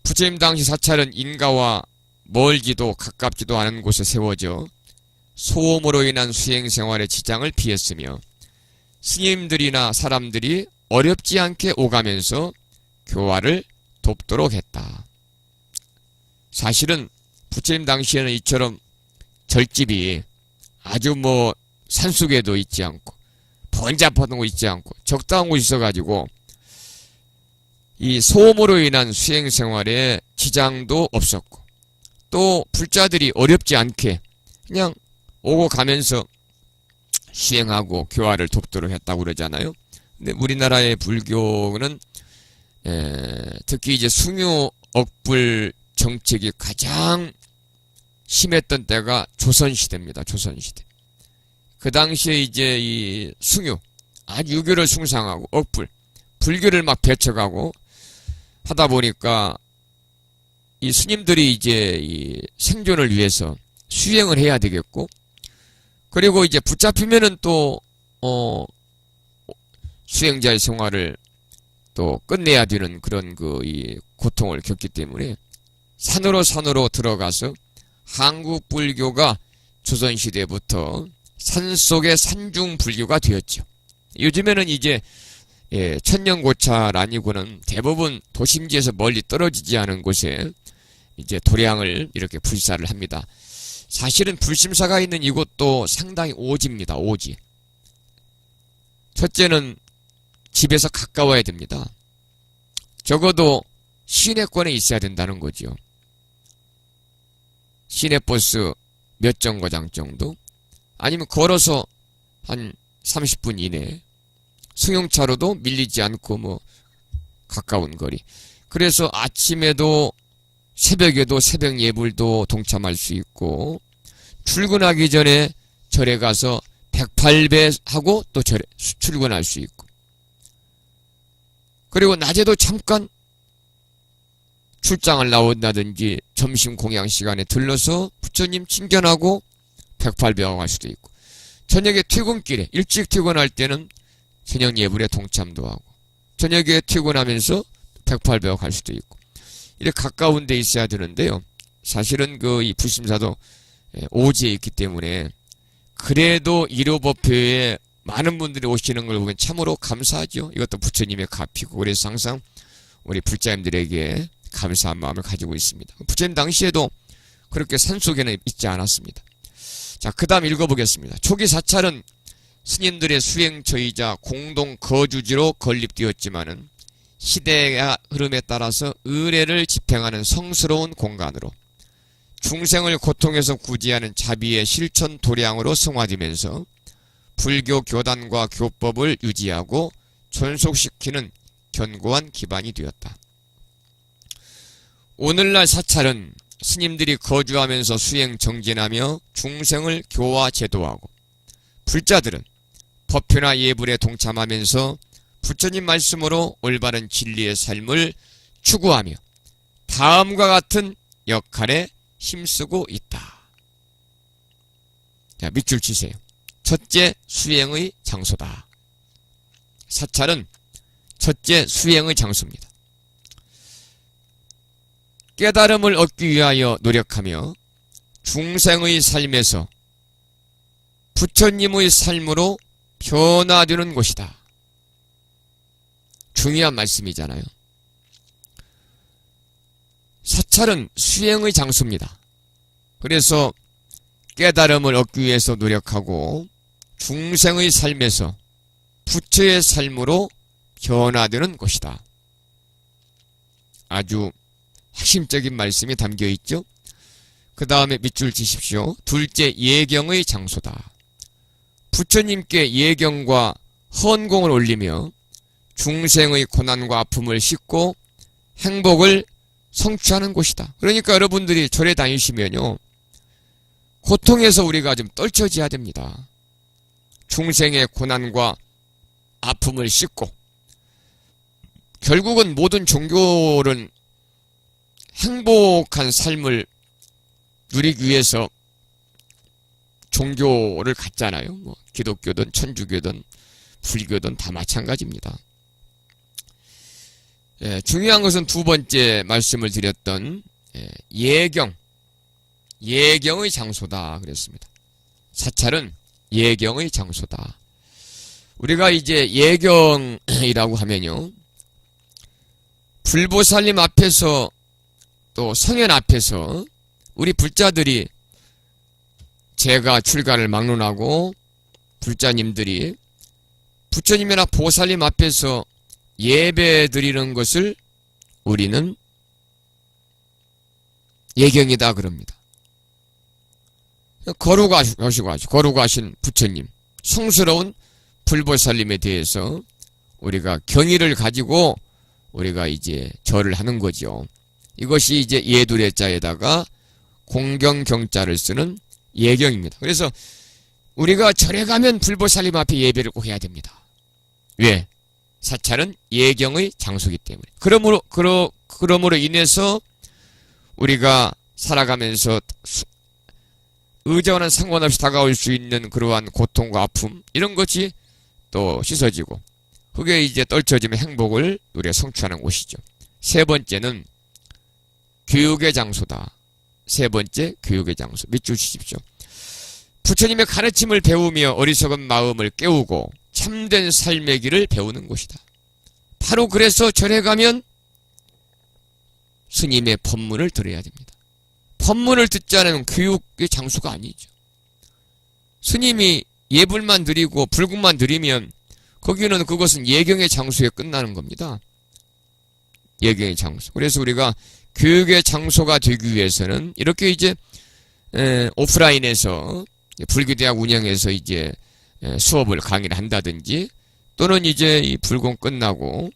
부처님 당시 사찰은 인가와 멀지도 가깝지도 않은 곳에 세워져 소음으로 인한 수행생활의 지장을 피했으며, 스님들이나 사람들이 어렵지 않게 오가면서 교화를 돕도록 했다. 사실은 부처님 당시에는 이처럼 절집이 아주 산속에도 있지 않고 번잡한 곳 있지 않고 적당한 곳이 있어가지고 이 소음으로 인한 수행생활에 지장도 없었고, 또 불자들이 어렵지 않게 그냥 오고 가면서 수행하고 교화를 돕도록 했다고 그러잖아요. 근데 우리나라의 불교는 특히 이제 숭유 억불 정책이 가장 심했던 때가 조선시대입니다. 조선시대. 그 당시에 이제 이 숭유, 아주 유교를 숭상하고 억불, 불교를 막 배척하고 하다 보니까 이 스님들이 이제 이 생존을 위해서 수행을 해야 되겠고, 그리고 이제 붙잡히면은 또 수행자의 생활을 또 끝내야 되는 그런 이 고통을 겪기 때문에 산으로 들어가서 한국 불교가 조선시대부터 산속의 산중 불교가 되었죠. 요즘에는 이제 천년고찰 아니고는 대부분 도심지에서 멀리 떨어지지 않은 곳에 이제 도량을 이렇게 불사를 합니다. 사실은 불심사가 있는 이곳도 상당히 오지입니다. 오지. 첫째는 집에서 가까워야 됩니다. 적어도 시내권에 있어야 된다는 거죠. 시내버스 몇 정거장 정도? 아니면 걸어서 한 30분 이내. 승용차로도 밀리지 않고 가까운 거리. 그래서 아침에도 새벽에도 새벽 예불도 동참할 수 있고, 출근하기 전에 절에 가서 108배 하고 또 절에 출근할 수 있고, 그리고 낮에도 잠깐 출장을 나온다든지 점심 공양 시간에 들러서 부처님 친견하고 108배하고 갈 수도 있고, 저녁에 퇴근길에 일찍 퇴근할 때는 저녁 예불에 동참도 하고, 저녁에 퇴근하면서 108배하고 갈 수도 있고, 이렇게 가까운 데 있어야 되는데요. 사실은 이 불심사도 오지에 있기 때문에, 그래도 1호 법회에 많은 분들이 오시는 걸 보면 참으로 감사하죠. 이것도 부처님의 값이고, 그래서 항상 우리 불자님들에게 감사한 마음을 가지고 있습니다. 부처님 당시에도 그렇게 산속에는 있지 않았습니다. 자, 그 다음 읽어보겠습니다. 초기 사찰은 스님들의 수행처이자 공동 거주지로 건립되었지만은 시대의 흐름에 따라서 의례를 집행하는 성스러운 공간으로, 중생을 고통에서 구제하는 자비의 실천 도량으로 성화되면서 불교 교단과 교법을 유지하고 존속시키는 견고한 기반이 되었다. 오늘날 사찰은 스님들이 거주하면서 수행 정진하며 중생을 교화 제도하고, 불자들은 법회나 예불에 동참하면서 부처님 말씀으로 올바른 진리의 삶을 추구하며 다음과 같은 역할에 힘쓰고 있다. 자, 밑줄 치세요. 첫째, 수행의 장소다. 사찰은 첫째 수행의 장소입니다. 깨달음을 얻기 위하여 노력하며 중생의 삶에서 부처님의 삶으로 변화되는 곳이다. 중요한 말씀이잖아요. 사찰은 수행의 장소입니다. 그래서 깨달음을 얻기 위해서 노력하고 중생의 삶에서 부처의 삶으로 변화되는 곳이다. 아주 핵심적인 말씀이 담겨 있죠. 그 다음에 밑줄 치십시오. 둘째, 예경의 장소다. 부처님께 예경과 헌공을 올리며 중생의 고난과 아픔을 씻고 행복을 성취하는 곳이다. 그러니까 여러분들이 절에 다니시면요, 고통에서 우리가 좀 떨쳐져야 됩니다. 중생의 고난과 아픔을 씻고, 결국은 모든 종교는 행복한 삶을 누리기 위해서 종교를 갖잖아요. 뭐 기독교든 천주교든 불교든 다 마찬가지입니다. 중요한 것은 두 번째 말씀을 드렸던 예경의 장소다 그랬습니다. 사찰은 예경의 장소다. 우리가 이제 예경이라고 하면요, 불보살님 앞에서 또 성현 앞에서 우리 불자들이 제가 출가를 막론하고 불자님들이 부처님이나 보살님 앞에서 예배 드리는 것을 우리는 예경이다 그럽니다. 거룩하신 부처님, 성스러운 불보살님에 대해서 우리가 경의를 가지고 우리가 이제 절을 하는 거죠. 이것이 이제 예두레자에다가 공경경자를 쓰는 예경입니다. 그래서 우리가 절에 가면 불보살님 앞에 예배를 꼭 해야 됩니다. 왜? 사찰은 예경의 장소이기 때문에. 그러므로 인해서 우리가 살아가면서 의자와는 상관없이 다가올 수 있는 그러한 고통과 아픔, 이런 것이 또 씻어지고, 그게 이제 떨쳐지면 행복을 우리가 성취하는 곳이죠. 세 번째는 교육의 장소다. 세 번째, 교육의 장소. 밑줄 치십시오. 부처님의 가르침을 배우며 어리석은 마음을 깨우고 참된 삶의 길을 배우는 곳이다. 바로 그래서 절에 가면 스님의 법문을 들어야 됩니다. 법문을 듣지 않으면 교육의 장소가 아니죠. 스님이 예불만 드리고 불국만 드리면 거기는 그것은 예경의 장소에 끝나는 겁니다. 예경의 장소. 그래서 우리가 교육의 장소가 되기 위해서는 이렇게 이제 오프라인에서 불교대학 운영해서 이제 수업을 강의를 한다든지, 또는 이제 이 불공 끝나고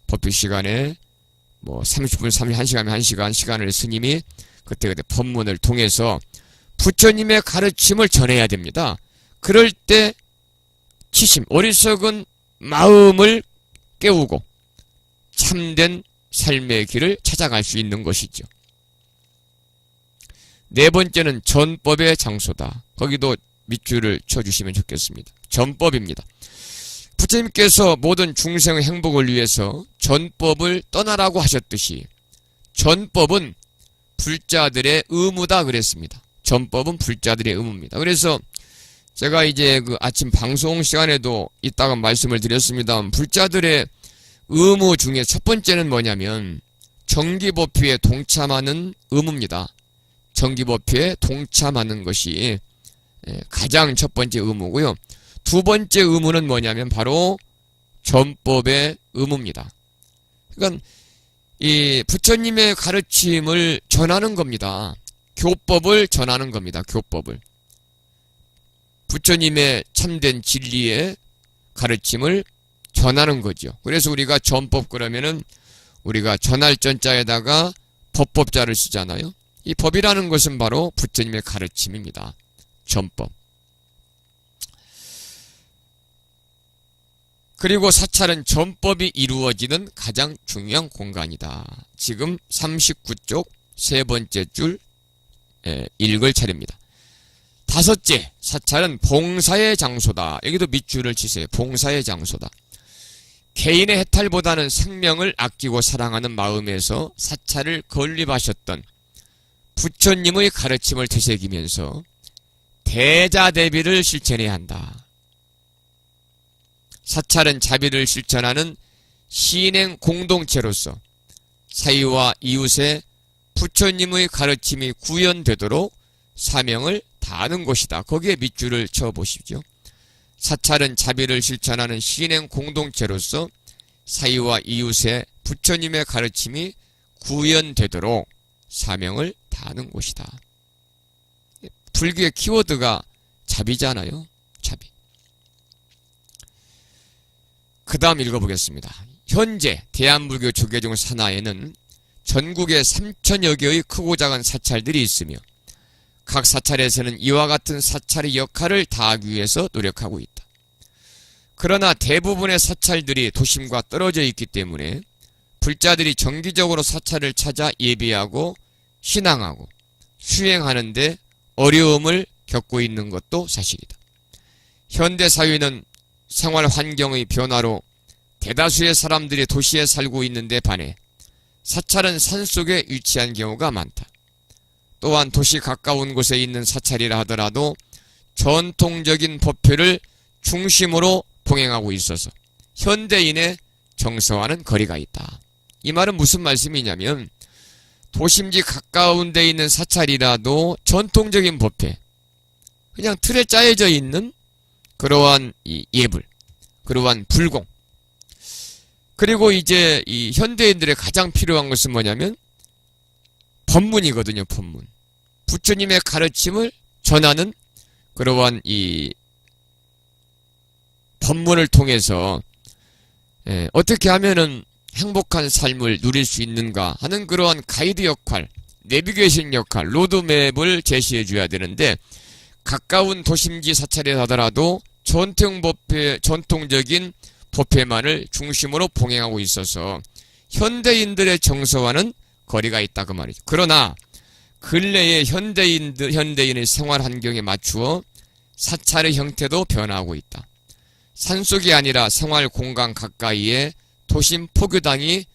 법회 시간에 뭐 30분, 1시간이면 1시간 시간을 스님이 그때 법문을 통해서 부처님의 가르침을 전해야 됩니다. 그럴 때 치심, 어리석은 마음을 깨우고 참된 삶의 길을 찾아갈 수 있는 것이죠. 네 번째는 전법의 장소다. 거기도 밑줄을 쳐주시면 좋겠습니다. 전법입니다. 부처님께서 모든 중생의 행복을 위해서 전법을 떠나라고 하셨듯이 전법은 불자들의 의무다 그랬습니다. 전법은 불자들의 의무입니다. 그래서 제가 이제 그 아침 방송 시간에도 이따가 말씀을 드렸습니다. 불자들의 의무 중에 첫 번째는 뭐냐면 정기법회에 동참하는 의무입니다. 정기법회에 동참하는 것이 가장 첫 번째 의무고요. 두 번째 의무는 뭐냐면 바로 전법의 의무입니다. 그러니까 이 부처님의 가르침을 전하는 겁니다. 교법을 전하는 겁니다. 교법을. 부처님의 참된 진리의 가르침을 전하는 거죠. 그래서 우리가 전법 그러면은 우리가 전할 전자에다가 법법자를 쓰잖아요. 이 법이라는 것은 바로 부처님의 가르침입니다. 전법. 그리고 사찰은 전법이 이루어지는 가장 중요한 공간이다. 지금 39쪽 세 번째 줄 읽을 차례입니다. 다섯째, 사찰은 봉사의 장소다. 여기도 밑줄을 치세요. 봉사의 장소다. 개인의 해탈보다는 생명을 아끼고 사랑하는 마음에서 사찰을 건립하셨던 부처님의 가르침을 되새기면서 대자대비를 실천해야 한다. 사찰은 자비를 실천하는 신행 공동체로서 사위와 이웃의 부처님의 가르침이 구현되도록 사명을 다하는 곳이다. 거기에 밑줄을 쳐보십시오. 사찰은 자비를 실천하는 신행 공동체로서 사이와 이웃의 부처님의 가르침이 구현되도록 사명을 다하는 곳이다. 불교의 키워드가 자비잖아요. 자비. 그 다음 읽어보겠습니다. 현재 대한불교 조계종 산하에는 전국에 3천여 개의 크고 작은 사찰들이 있으며 각 사찰에서는 이와 같은 사찰의 역할을 다하기 위해서 노력하고 있다. 그러나 대부분의 사찰들이 도심과 떨어져 있기 때문에 불자들이 정기적으로 사찰을 찾아 예배하고 신앙하고 수행하는데 어려움을 겪고 있는 것도 사실이다. 현대 사회는 생활 환경의 변화로 대다수의 사람들이 도시에 살고 있는데 반해 사찰은 산속에 위치한 경우가 많다. 또한 도시 가까운 곳에 있는 사찰이라 하더라도 전통적인 법회를 중심으로 봉행하고 있어서 현대인의 정서와는 거리가 있다. 이 말은 무슨 말씀이냐면 도심지 가까운 데 있는 사찰이라도 전통적인 법회, 그냥 틀에 짜여져 있는 그러한 이 예불, 그러한 불공, 그리고 이제 이 현대인들의 가장 필요한 것은 뭐냐면 법문이거든요. 법문. 부처님의 가르침을 전하는 그러한 이 법문을 통해서 어떻게 하면은 행복한 삶을 누릴 수 있는가 하는 그러한 가이드 역할, 내비게이션 역할, 로드맵을 제시해 줘야 되는데 가까운 도심지 사찰에 하더라도 전통적인 법회만을 중심으로 봉행하고 있어서 현대인들의 정서와는 거리가 있다 그 말이죠. 그러나 근래의 현대인의 생활 환경에 맞추어 사찰의 형태도 변화하고 있다. 산속이 아니라 생활 공간 가까이에 도심 포교당이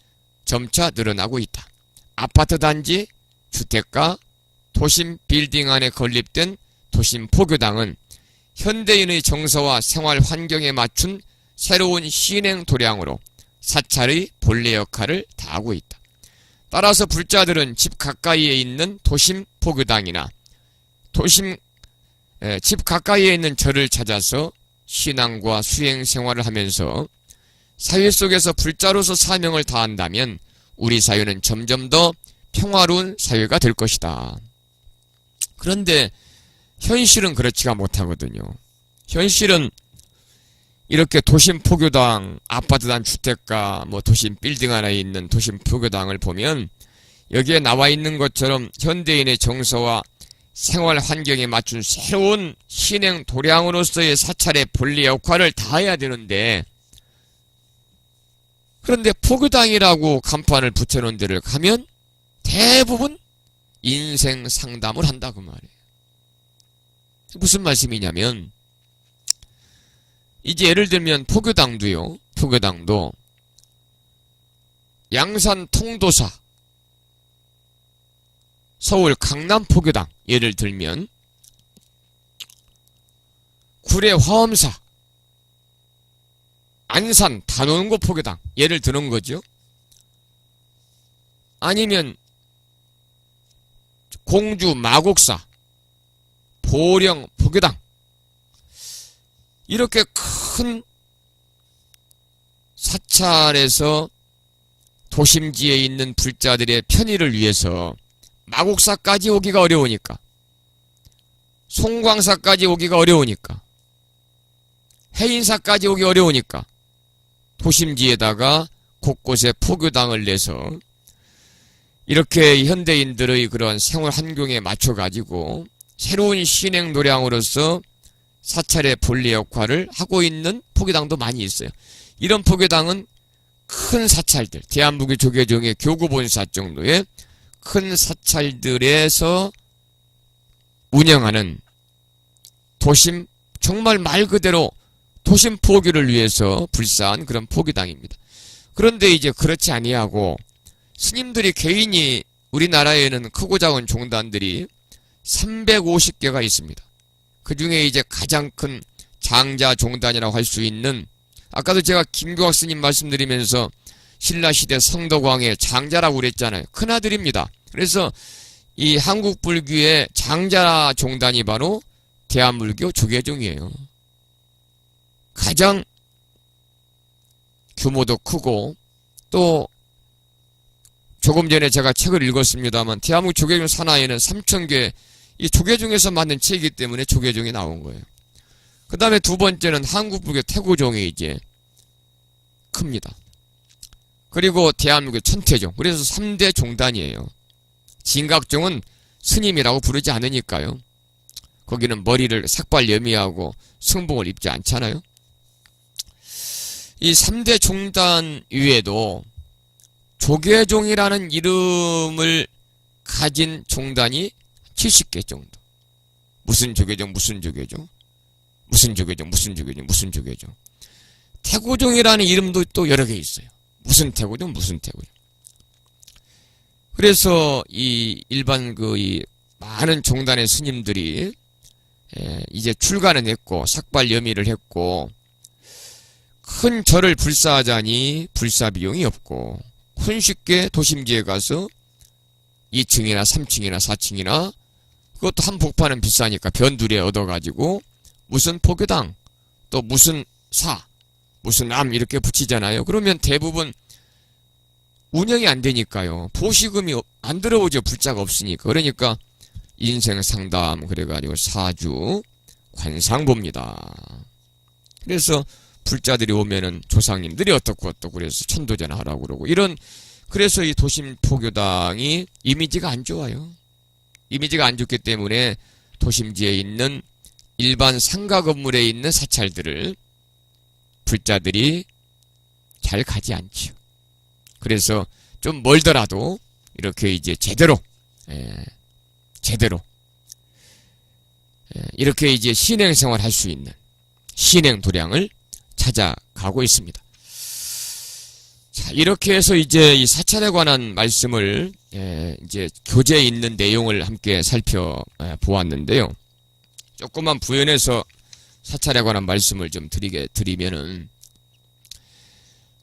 점차 늘어나고 있다. 아파트 단지, 주택가, 도심 빌딩 안에 건립된 도심 포교당은 현대인의 정서와 생활 환경에 맞춘 새로운 신행 도량으로 사찰의 본래 역할을 다하고 있다. 따라서 불자들은 집 가까이에 있는 도심 포교당이나 집 가까이에 있는 절을 찾아서 신앙과 수행 생활을 하면서 사회 속에서 불자로서 사명을 다한다면 우리 사회는 점점 더 평화로운 사회가 될 것이다. 그런데 현실은 그렇지가 못하거든요. 현실은 이렇게 도심 포교당, 아파트단 주택가, 도심 빌딩 하나에 있는 도심 포교당을 보면 여기에 나와 있는 것처럼 현대인의 정서와 생활 환경에 맞춘 새로운 신행 도량으로서의 사찰의 본래 역할을 다해야 되는데, 그런데 포교당이라고 간판을 붙여놓은 데를 가면 대부분 인생 상담을 한다 그 말이에요. 무슨 말씀이냐면 이제 예를 들면 포교당도 양산 통도사, 서울 강남 포교당 예를 들면 구례 화엄사, 안산 단원고 포교당 예를 드는 거죠. 아니면 공주 마곡사, 보령 포교당, 이렇게 큰 사찰에서 도심지에 있는 불자들의 편의를 위해서 마곡사까지 오기가 어려우니까, 송광사까지 오기가 어려우니까, 해인사까지 오기 어려우니까 도심지에다가 곳곳에 포교당을 내서 이렇게 현대인들의 그러한 생활 환경에 맞춰가지고 새로운 신행 도량으로서 사찰의 본래 역할을 하고 있는 포교당도 많이 있어요. 이런 포교당은 큰 사찰들, 대한불교 조계종의 교구본사 정도의 큰 사찰들에서 운영하는 도심, 정말 말 그대로 도심 포교를 위해서 불사한 그런 포교당입니다. 그런데 이제 그렇지 아니하고 스님들이 개인이 우리나라에는 크고 작은 종단들이 350개가 있습니다. 그 중에 이제 가장 큰 장자 종단이라고 할 수 있는, 아까도 제가 김교학 스님 말씀드리면서 신라시대 성덕왕의 장자라고 그랬잖아요. 큰아들입니다. 그래서 이 한국 불교의 장자 종단이 바로 대한불교 조계종이에요. 가장 규모도 크고, 또 조금 전에 제가 책을 읽었습니다만 대한민국 조계종 산하에는 3,000개 이 조계종에서 만든 책이기 때문에 조계종이 나온 거예요. 그 다음에 두 번째는 한국불교 태고종이 이제 큽니다. 그리고 대한민국 천태종. 그래서 3대 종단이에요. 진각종은 스님이라고 부르지 않으니까요. 거기는 머리를 삭발 여미하고 승복을 입지 않잖아요. 이 3대 종단 위에도 조계종이라는 이름을 가진 종단이 70개 정도. 무슨 조계종, 무슨 조계종, 무슨 조계종, 무슨 조계종, 무슨 조계종. 태고종이라는 이름도 또 여러 개 있어요. 무슨 태고종, 무슨 태고종. 그래서 이 일반 이 많은 종단의 스님들이 이제 출가는 했고 삭발 여미를 했고 큰 절을 불사하자니 불사 비용이 없고 손쉽게 도심지에 가서 2층이나 3층이나 4층이나 그것도 한 복판은 비싸니까 변두리에 얻어가지고 무슨 포교당 또 무슨 사 무슨 남 이렇게 붙이잖아요. 그러면 대부분 운영이 안 되니까요. 보시금이 안 들어오죠. 불자가 없으니까. 그러니까 인생 상담 그래가지고 사주 관상 봅니다. 그래서 불자들이 오면은 조상님들이 어떻고 그래서 천도전 하라고 그러고 그래서 이 도심 포교당이 이미지가 안 좋아요. 이미지가 안 좋기 때문에 도심지에 있는 일반 상가 건물에 있는 사찰들을 불자들이 잘 가지 않지요. 그래서 좀 멀더라도 이렇게 이제 제대로 이렇게 이제 신행생활 할 수 있는 신행 도량을 찾아가고 있습니다. 자, 이렇게 해서 이제 이 사찰에 관한 말씀을 이제 교재에 있는 내용을 함께 살펴보았는데요. 조금만 부연해서 사찰에 관한 말씀을 좀 드리면은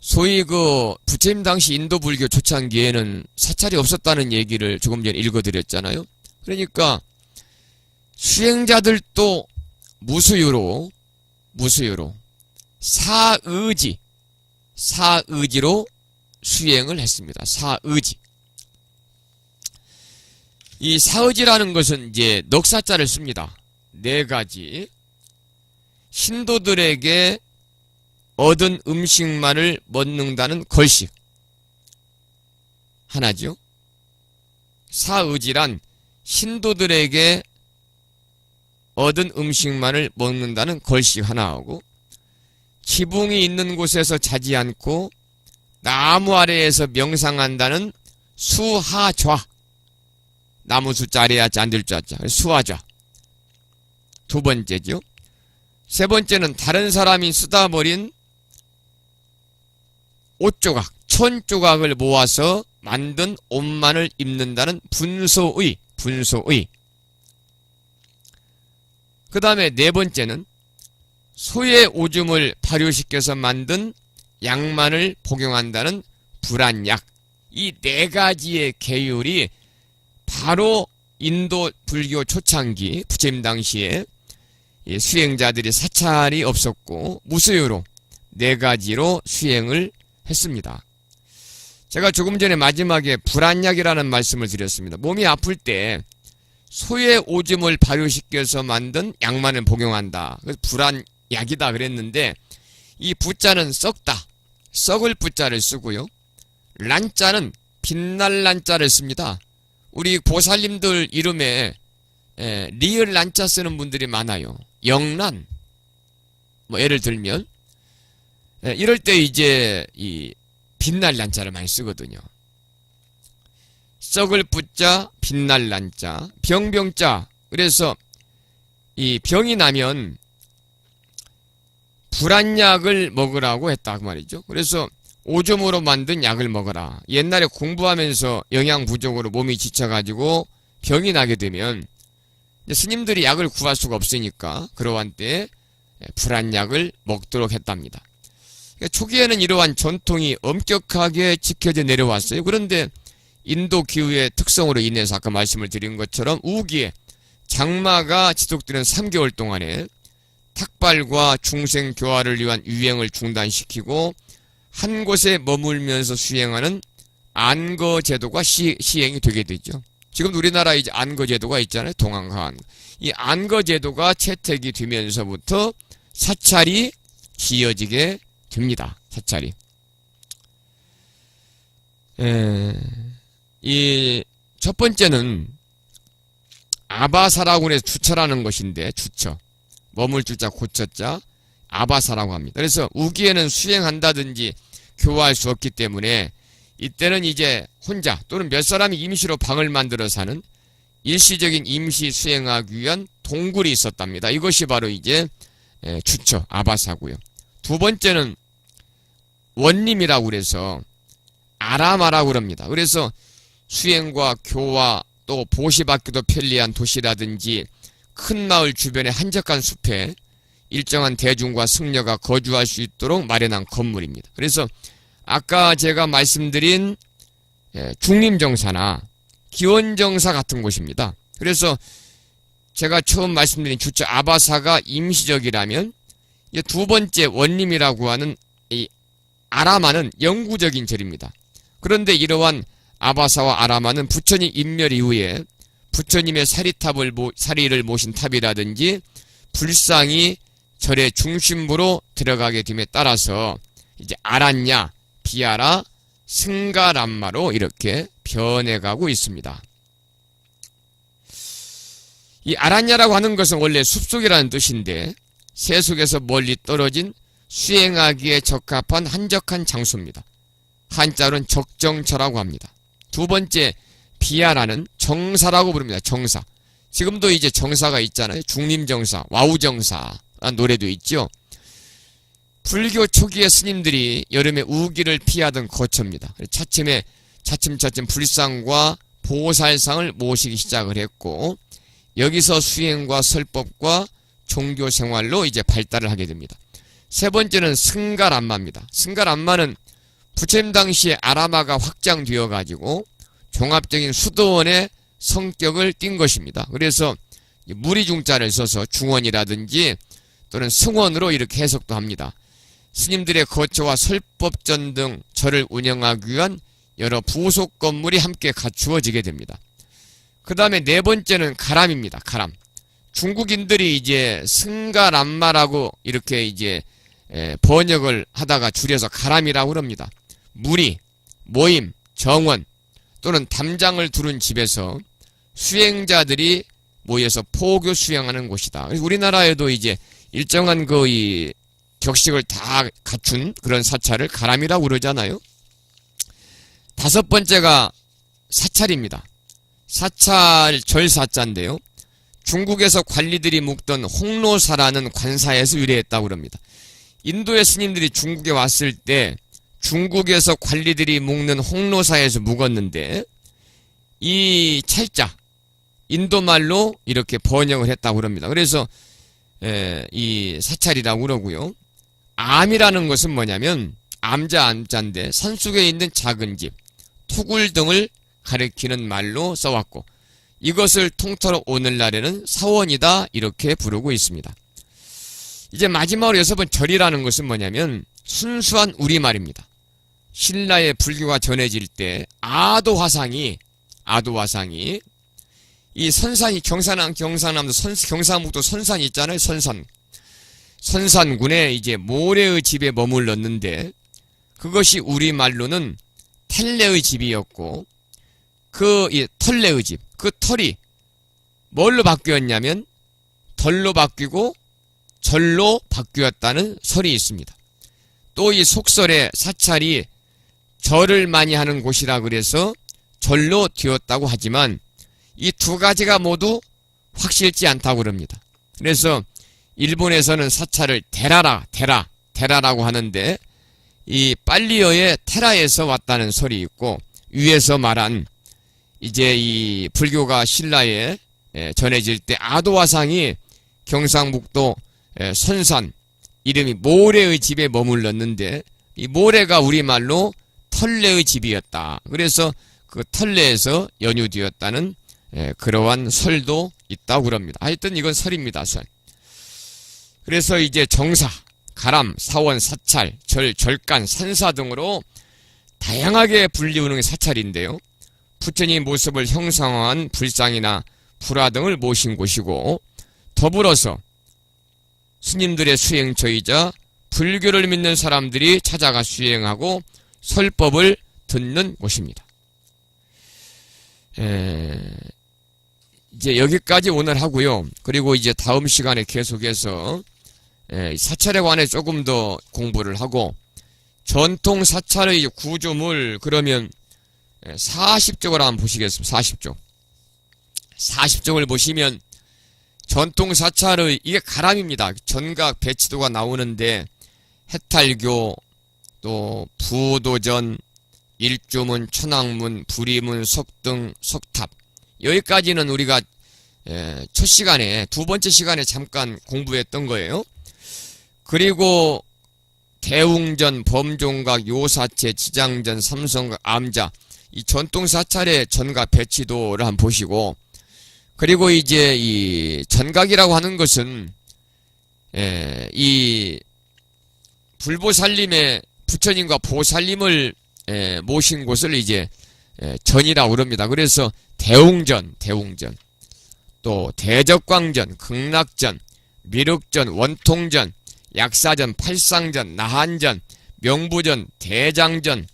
소위 부처님 당시 인도 불교 초창기에는 사찰이 없었다는 얘기를 조금 전에 읽어드렸잖아요. 그러니까 수행자들도 무수유로 사의지로 수행을 했습니다. 사의지. 이 사의지라는 것은 이제 넉사자를 씁니다. 4가지. 신도들에게 얻은 음식만을 먹는다는 걸식. 하나죠. 사의지란 신도들에게 얻은 음식만을 먹는다는 걸식 하나하고, 지붕이 있는 곳에서 자지 않고 나무 아래에서 명상한다는 수하좌. 나무 숫자 아래에 앉을 자자. 수하좌. 두 번째죠. 세 번째는 다른 사람이 쓰다 버린 옷조각, 천조각을 모아서 만든 옷만을 입는다는 분소의. 그 다음에 네 번째는 소의 오줌을 발효시켜서 만든 약만을 복용한다는 불안약. 이 4가지의 계율이 바로 인도 불교 초창기 부처님 당시에 수행자들이 사찰이 없었고 무수유로 4가지로 수행을 했습니다. 제가 조금 전에 마지막에 불안약이라는 말씀을 드렸습니다. 몸이 아플 때 소의 오줌을 발효시켜서 만든 약만을 복용한다. 그래서 불안약이다 그랬는데, 이 부자는 썩다, 썩을 부자를 쓰고요. 란자는 빛날 란자를 씁니다. 우리 보살님들 이름에 리을 란자 쓰는 분들이 많아요. 영란, 예를 들면 이럴 때 이제 이 빛날 란자를 많이 쓰거든요. 썩을 부자, 빛날 란자, 병병자. 그래서 이 병이 나면 불안약을 먹으라고 했다 그 말이죠. 그래서 오줌으로 만든 약을 먹어라. 옛날에 공부하면서 영양 부족으로 몸이 지쳐가지고 병이 나게 되면 스님들이 약을 구할 수가 없으니까 그러한 때 불안약을 먹도록 했답니다. 초기에는 이러한 전통이 엄격하게 지켜져 내려왔어요. 그런데 인도 기후의 특성으로 인해서 아까 말씀을 드린 것처럼 우기에 장마가 지속되는 3개월 동안에 탁발과 중생 교화를 위한 유행을 중단시키고 한 곳에 머물면서 수행하는 안거 제도가 시행이 되게 되죠. 지금 우리나라 이제 안거 제도가 있잖아요. 동안과 안거. 이 안거 제도가 채택이 되면서부터 사찰이 지어지게 됩니다. 사찰이. 이 첫 번째는 아바사라고 해서 주처라는 것인데, 주처. 머물 주자 고처자 아바사라고 합니다. 그래서 우기에는 수행한다든지 교화할 수 없기 때문에 이때는 이제 혼자 또는 몇 사람이 임시로 방을 만들어 사는 일시적인 임시 수행하기 위한 동굴이 있었답니다. 이것이 바로 이제 주처 아바사고요. 두 번째는 원림이라고 그래서 아라마라고 그럽니다. 그래서 수행과 교화 또 보시받기도 편리한 도시라든지 큰 마을 주변의 한적한 숲에 일정한 대중과 승려가 거주할 수 있도록 마련한 건물입니다. 그래서 아까 제가 말씀드린 중림정사나 기원정사 같은 곳입니다. 그래서 제가 처음 말씀드린 주처 아바사가 임시적이라면 두 번째 원림이라고 하는 이 아라마는 영구적인 절입니다. 그런데 이러한 아바사와 아라마는 부처님 인멸 이후에 부처님의 사리를 모신 탑이라든지 불상이 절의 중심부로 들어가게 됨에 따라서 이제 아란냐, 비아라, 승가람마로 이렇게 변해가고 있습니다. 이 아란냐라고 하는 것은 원래 숲속이라는 뜻인데 세속에서 멀리 떨어진 수행하기에 적합한 한적한 장소입니다. 한자로는 적정처라고 합니다. 두 번째 비아라는 정사라고 부릅니다. 정사. 지금도 이제 정사가 있잖아요. 중림정사, 와우정사라는 노래도 있죠. 불교 초기의 스님들이 여름에 우기를 피하던 거처입니다. 차츰 불상과 보살상을 모시기 시작을 했고 여기서 수행과 설법과 종교 생활로 이제 발달을 하게 됩니다. 세 번째는 승가람마입니다. 승가람마는 부처님 당시에 아라마가 확장되어 가지고 종합적인 수도원의 성격을 띈 것입니다. 그래서 무리중자를 써서 중원이라든지 또는 승원으로 이렇게 해석도 합니다. 스님들의 거처와 설법전 등 절을 운영하기 위한 여러 부속 건물이 함께 갖추어지게 됩니다. 그 다음에 네 번째는 가람입니다. 가람. 중국인들이 이제 승가람마라고 이렇게 이제 번역을 하다가 줄여서 가람이라고 합니다. 무리, 모임, 정원 또는 담장을 두른 집에서 수행자들이 모여서 포교 수행하는 곳이다. 우리나라에도 이제 일정한 이 격식을 다 갖춘 그런 사찰을 가람이라고 그러잖아요. 다섯 번째가 사찰입니다. 사찰 절사자인데요. 중국에서 관리들이 묵던 홍로사라는 관사에서 유래했다고 합니다. 인도의 스님들이 중국에 왔을 때 중국에서 관리들이 묵는 홍로사에서 묵었는데 이 찰자 인도말로 이렇게 번역을 했다고 합니다. 그래서 이 사찰이라고 그러고요. 암이라는 것은 뭐냐면 암자인데 산속에 있는 작은 집, 토굴 등을 가리키는 말로 써왔고 이것을 통틀어 오늘날에는 사원이다 이렇게 부르고 있습니다. 이제 마지막으로 6번 절이라는 것은 뭐냐면 순수한 우리말입니다. 신라의 불교가 전해질 때 아도화상이 이 선산이 경상남도 경상북도 선산이 있잖아요. 선산군에 이제 모래의 집에 머물렀는데 그것이 우리말로는 텔레의 집이었고 이 털레의 집, 그 털이 뭘로 바뀌었냐면 덜로 바뀌고 절로 바뀌었다는 설이 있습니다. 또 이 속설에 사찰이 절을 많이 하는 곳이라 그래서 절로 되었다고 하지만 이 두 가지가 모두 확실치 않다고 합니다. 그래서 일본에서는 사찰을 데라라고 하는데 이 빨리어의 테라에서 왔다는 설이 있고 위에서 말한 이제 이 불교가 신라에 전해질 때 아도화상이 경상북도 선산 이름이 모래의 집에 머물렀는데 이 모래가 우리말로 털레의 집이었다. 그래서 그 털내에서 연유되었다는 그러한 설도 있다고 그럽니다. 하여튼 이건 설입니다. 설. 그래서 이제 정사, 가람, 사원, 사찰, 절, 절간, 산사 등으로 다양하게 불리우는 게 사찰인데요. 부처님 모습을 형상화한 불상이나 불화 등을 모신 곳이고, 더불어서 스님들의 수행처이자 불교를 믿는 사람들이 찾아가 수행하고 설법을 듣는 곳입니다. 이제 여기까지 오늘 하고요. 그리고 이제 다음 시간에 계속해서 사찰에 관해 조금 더 공부를 하고, 전통 사찰의 구조물 그러면 40쪽을 한번 보시겠습니다. 40쪽. 40쪽을 보시면 전통 사찰의 이게 가람입니다. 전각 배치도가 나오는데 해탈교, 또 부도전, 일주문, 천왕문, 부리문, 석등, 석탑, 여기까지는 우리가 첫 시간에, 두 번째 시간에 잠깐 공부했던 거예요. 그리고 대웅전, 범종각, 요사체, 지장전, 삼성각, 암자, 이 전통 사찰의 전각 배치도를 한번 보시고, 그리고 이제 이 전각이라고 하는 것은 이 불보살님의 부처님과 보살님을 모신 곳을 이제 전이라고 그럽니다. 그래서 대웅전, 또 대적광전, 극락전, 미륵전, 원통전, 약사전, 팔상전, 나한전, 명부전, 대장전,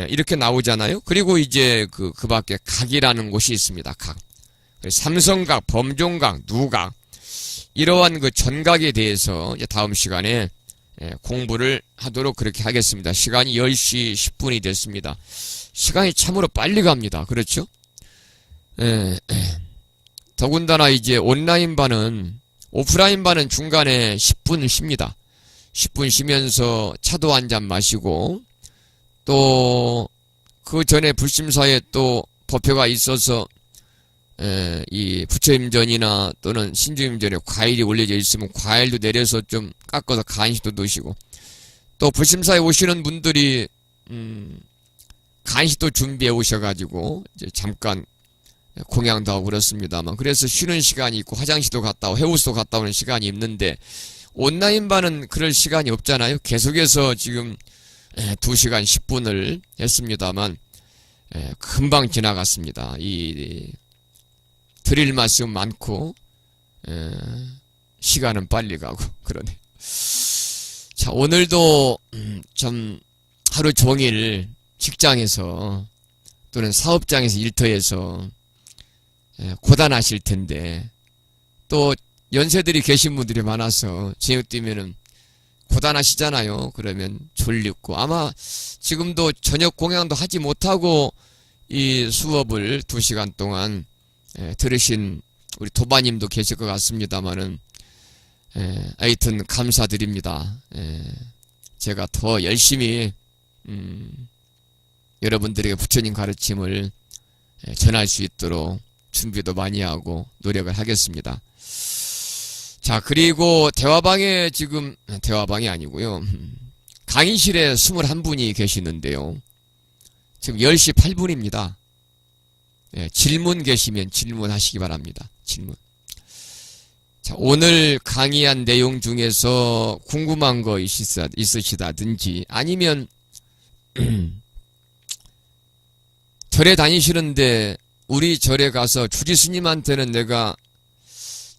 이렇게 나오잖아요. 그리고 이제 그 밖에 각이라는 곳이 있습니다. 각. 삼성각, 범종각, 누각, 이러한 그 전각에 대해서 이제 다음 시간에 공부를 하도록 그렇게 하겠습니다. 시간이 10시 10분이 됐습니다. 시간이 참으로 빨리 갑니다. 그렇죠? 더군다나 이제 온라인반은, 오프라인반은 중간에 10분 쉽니다. 10분 쉬면서 차도 한 잔 마시고, 또 그 전에 불심사에 또 법회가 있어서 이 부처임전이나 또는 신주임전에 과일이 올려져 있으면 과일도 내려서 좀 깎아서 간식도 드시고, 또 불심사에 오시는 분들이 간식도 준비해 오셔가지고 이제 잠깐 공양도 하고 그렇습니다만, 그래서 쉬는 시간이 있고 화장실도 갔다 오고 해우소도 갔다 오는 시간이 있는데, 온라인반은 그럴 시간이 없잖아요. 계속해서 지금 2시간 10분을 했습니다만 금방 지나갔습니다. 이 드릴 말씀 많고 시간은 빨리 가고 그러네. 자, 오늘도 좀 하루 종일 직장에서 또는 사업장에서 일터에서 고단하실 텐데, 또 연세들이 계신 분들이 많아서 저녁 뛰면은 고단하시잖아요. 그러면 졸립고, 아마 지금도 저녁 공양도 하지 못하고 이 수업을 2시간 동안 들으신 우리 도바님도 계실 것 같습니다만은, 하여튼 감사드립니다. 제가 더 열심히 여러분들에게 부처님 가르침을 전할 수 있도록 준비도 많이 하고 노력을 하겠습니다. 자, 그리고 대화방에 지금, 대화방이 아니고요, 강의실에 21분이 계시는데요, 지금 10시 8분입니다. 질문 계시면 질문하시기 바랍니다. 질문. 자, 오늘 강의한 내용 중에서 궁금한 거 있으시다든지, 아니면 절에 다니시는데 우리 절에 가서 주지스님한테는 내가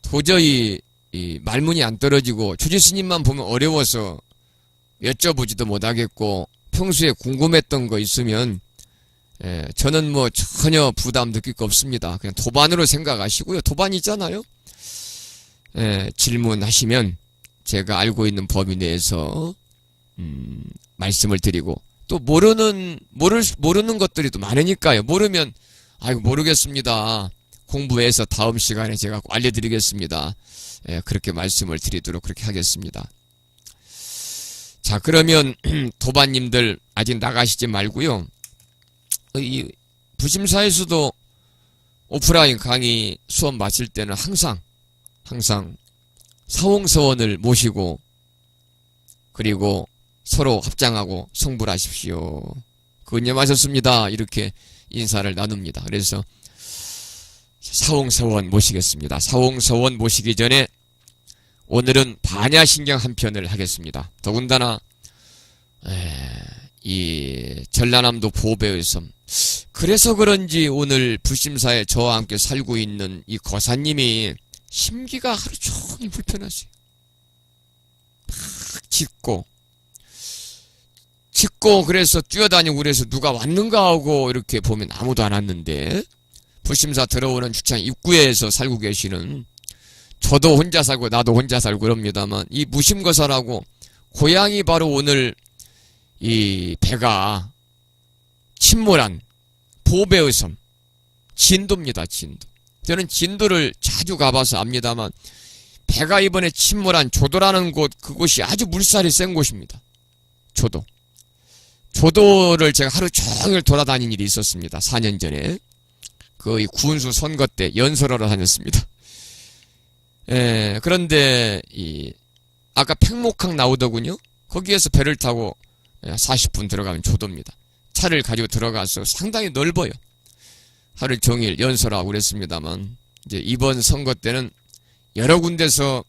도저히 이 말문이 안 떨어지고 주지스님만 보면 어려워서 여쭤보지도 못하겠고, 평소에 궁금했던 거 있으면 저는 뭐 전혀 부담 느낄 거 없습니다. 그냥 도반으로 생각하시고요. 도반이잖아요. 질문하시면 제가 알고 있는 범위 내에서 말씀을 드리고, 또 모르는 것들이 또 많으니까요. 모르면 아이고 모르겠습니다, 공부해서 다음 시간에 제가 알려드리겠습니다, 그렇게 말씀을 드리도록 그렇게 하겠습니다. 자, 그러면 도반님들 아직 나가시지 말고요, 이 부심사에서도 오프라인 강의 수업 마칠 때는 항상 사홍서원을 모시고, 그리고 서로 합장하고 성불하십시오, 근념하셨습니다, 이렇게 인사를 나눕니다. 그래서 사홍서원 모시겠습니다. 사홍서원 모시기 전에 오늘은 반야신경 한 편을 하겠습니다. 더군다나 이 전라남도 보배의 섬, 그래서 그런지 오늘 불심사에 저와 함께 살고 있는 이 거사님이 심기가 하루 종일 불편하세요. 막 짖고 그래서 뛰어다니고 그래서 누가 왔는가 하고 이렇게 보면 아무도 안 왔는데, 불심사 들어오는 주차장 입구에서 살고 계시는, 저도 혼자 살고 나도 혼자 살고 그럽니다만, 이 무심거사라고 고향이 바로 오늘 이 배가 침몰한 보배의 섬 진도입니다. 진도. 저는 진도를 자주 가봐서 압니다만, 배가 이번에 침몰한 조도라는 곳, 그곳이 아주 물살이 센 곳입니다. 조도를 제가 하루 종일 돌아다닌 일이 있었습니다. 4년 전에 그 군수 선거 때 연설하러 다녔습니다. 그런데 아까 팽목항 나오더군요. 거기에서 배를 타고 40분 들어가면 조도입니다. 차를 가지고 들어가서 상당히 넓어요. 하루 종일 연설하고 그랬습니다만, 이제 이번 선거 때는 여러 군데서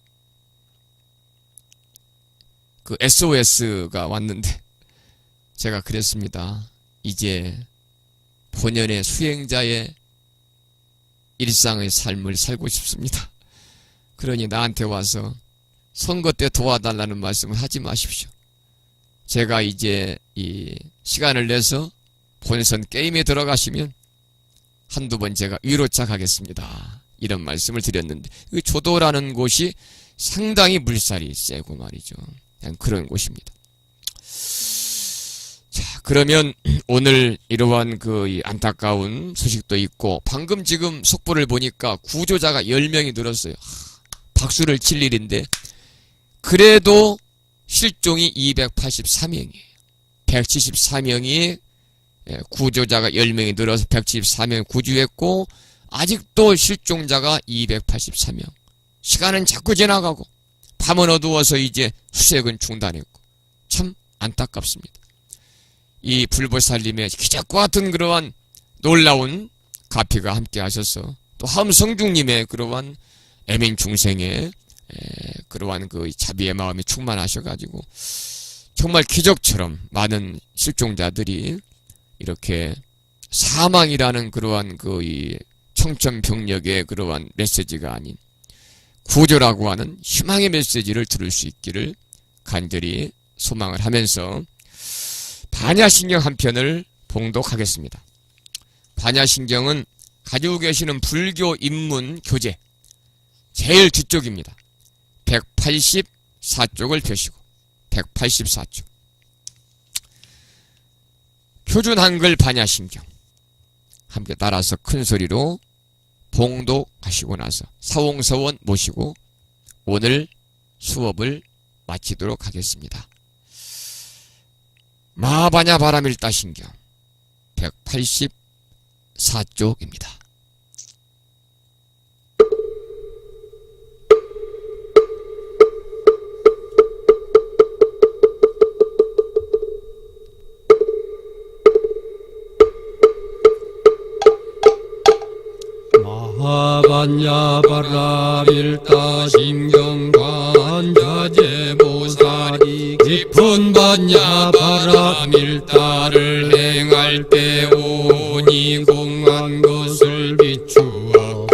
그 SOS가 왔는데 제가 그랬습니다. 이제 본연의 수행자의 일상의 삶을 살고 싶습니다. 그러니 나한테 와서 선거 때 도와달라는 말씀을 하지 마십시오. 제가 이제 이 시간을 내서 본선 게임에 들어가시면 한두 번 제가 위로차 가겠습니다. 이런 말씀을 드렸는데, 그 조도라는 곳이 상당히 물살이 세고 말이죠. 그냥 그런 곳입니다. 자, 그러면 오늘 이러한 그 안타까운 소식도 있고, 방금 지금 속보를 보니까 구조자가 10명이 늘었어요. 박수를 칠 일인데, 그래도 실종이 283명이에요. 174명이 구조자가 10명이 늘어서 174명 구조했고, 아직도 실종자가 283명. 시간은 자꾸 지나가고 밤은 어두워서 이제 수색은 중단했고, 참 안타깝습니다. 이 불보살님의 기적과 같은 그러한 놀라운 가피가 함께 하셔서, 또 함성중님의 그러한 애민 중생의 그러한 그 자비의 마음이 충만하셔가지고 정말 기적처럼 많은 실종자들이 이렇게 사망이라는 그러한 그 이 청천벽력의 그러한 메시지가 아닌 구조라고 하는 희망의 메시지를 들을 수 있기를 간절히 소망을 하면서 반야신경 한 편을 봉독하겠습니다. 반야신경은 가지고 계시는 불교 입문 교재 제일 뒤쪽입니다. 184쪽을 펴시고 184쪽. 표준 한글 반야신경 함께 따라서 큰 소리로 봉독하시고 나서 사홍서원 모시고 오늘 수업을 마치도록 하겠습니다. 마하반야 바라밀다신경 184쪽입니다. 마하반야 바라밀다신경 관자재보살이 깊은 반야 바라밀다를 행할 때 오니 공한 것을 비추어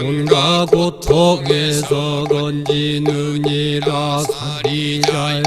온갖 고통에서 건지느니라. 사리자여,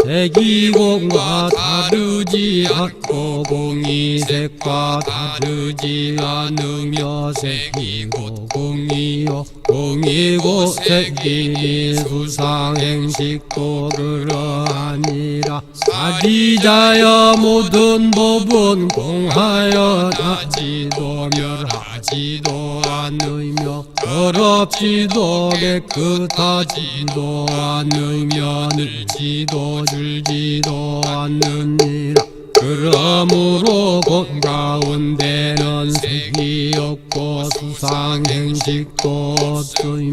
색이공과 다르지 않고 공이색과 다르지 않으며 색이고 공이요 공이고 색이니 수상행식도 그러하니라. 사리자여, 모든 법은 공하여 나지도 멸하지도 않으며 더럽지도 깨끗하지도 않으며 늘지도 줄지도 않느니라. 그러므로 본 가운데는 색이 없고 수상행식도 없으며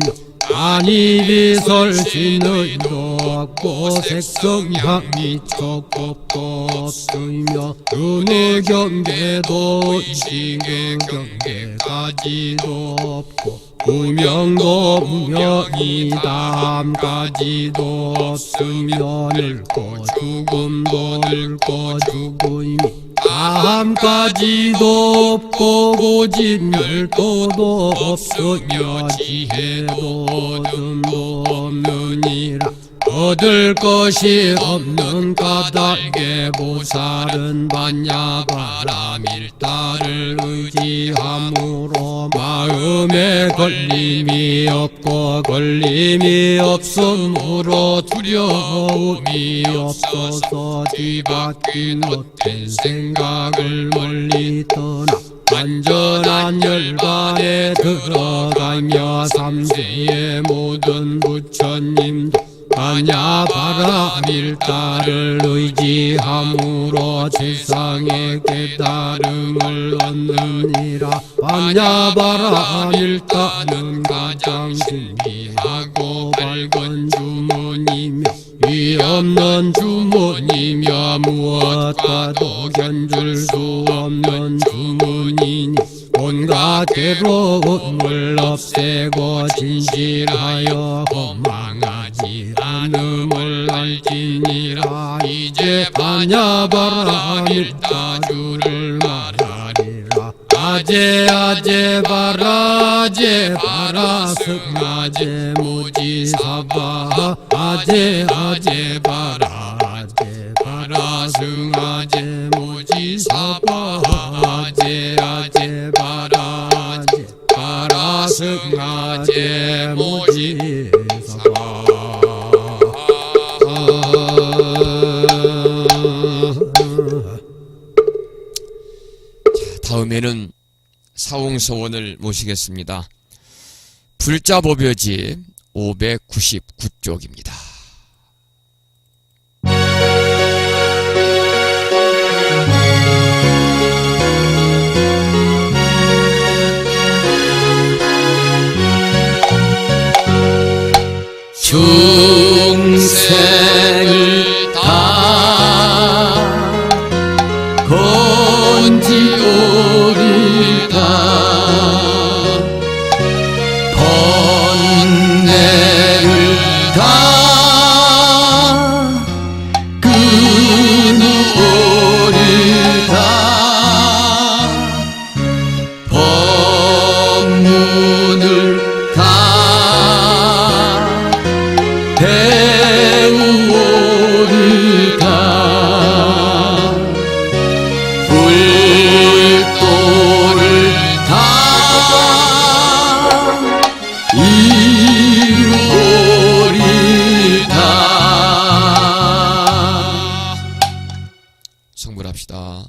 아니 비설신의도 없고 없고 색성향이 척법도 없으며 눈의 경계도 인식의 경계까지도 없고 무명도 무명이 다함까지도 없으며 늙고 죽음도 늙고 죽음이 다함까지도 없고 고집멸도도 없으며 지혜도 얻음도 없느니라. 얻을 것이 없는 까닭에 보살은 반야바라밀다를 의지함으로 마음에 걸림이 없고 걸림이 없으므로 두려움이 없어서 뒤바뀐 헛된 생각을 멀리 떠나 완전한 열반에 들어가며 삼세의 모든 부처님도 반야바라밀다를 의지함으로 세상의 깨달음을 얻느니라. 반야바라밀다는 가장 신비하고 밝은 주문이며 위없는 주문이며 무엇과도 견줄 수 없는 주문이니 온갖 괴로움을 없애고 진실하여 허망하지 않음을 알지니라. 이제 반야바라밀다 주를 말하리라. 아제 아제 바라 아제 바라 승아제 모지사바 아제 아제 바라 아제 바라 승아제 모지사바 아제 아제 바라 아제 바라 승아제 모지사바. 다음에는 사홍서원을 모시겠습니다. 불자법요집 599쪽입니다. 중생을 다 건지오리다. 번뇌를 다 끊으오리다. 법문을 다 배우오리다. 불도를 다 이루오리다. 성불합시다.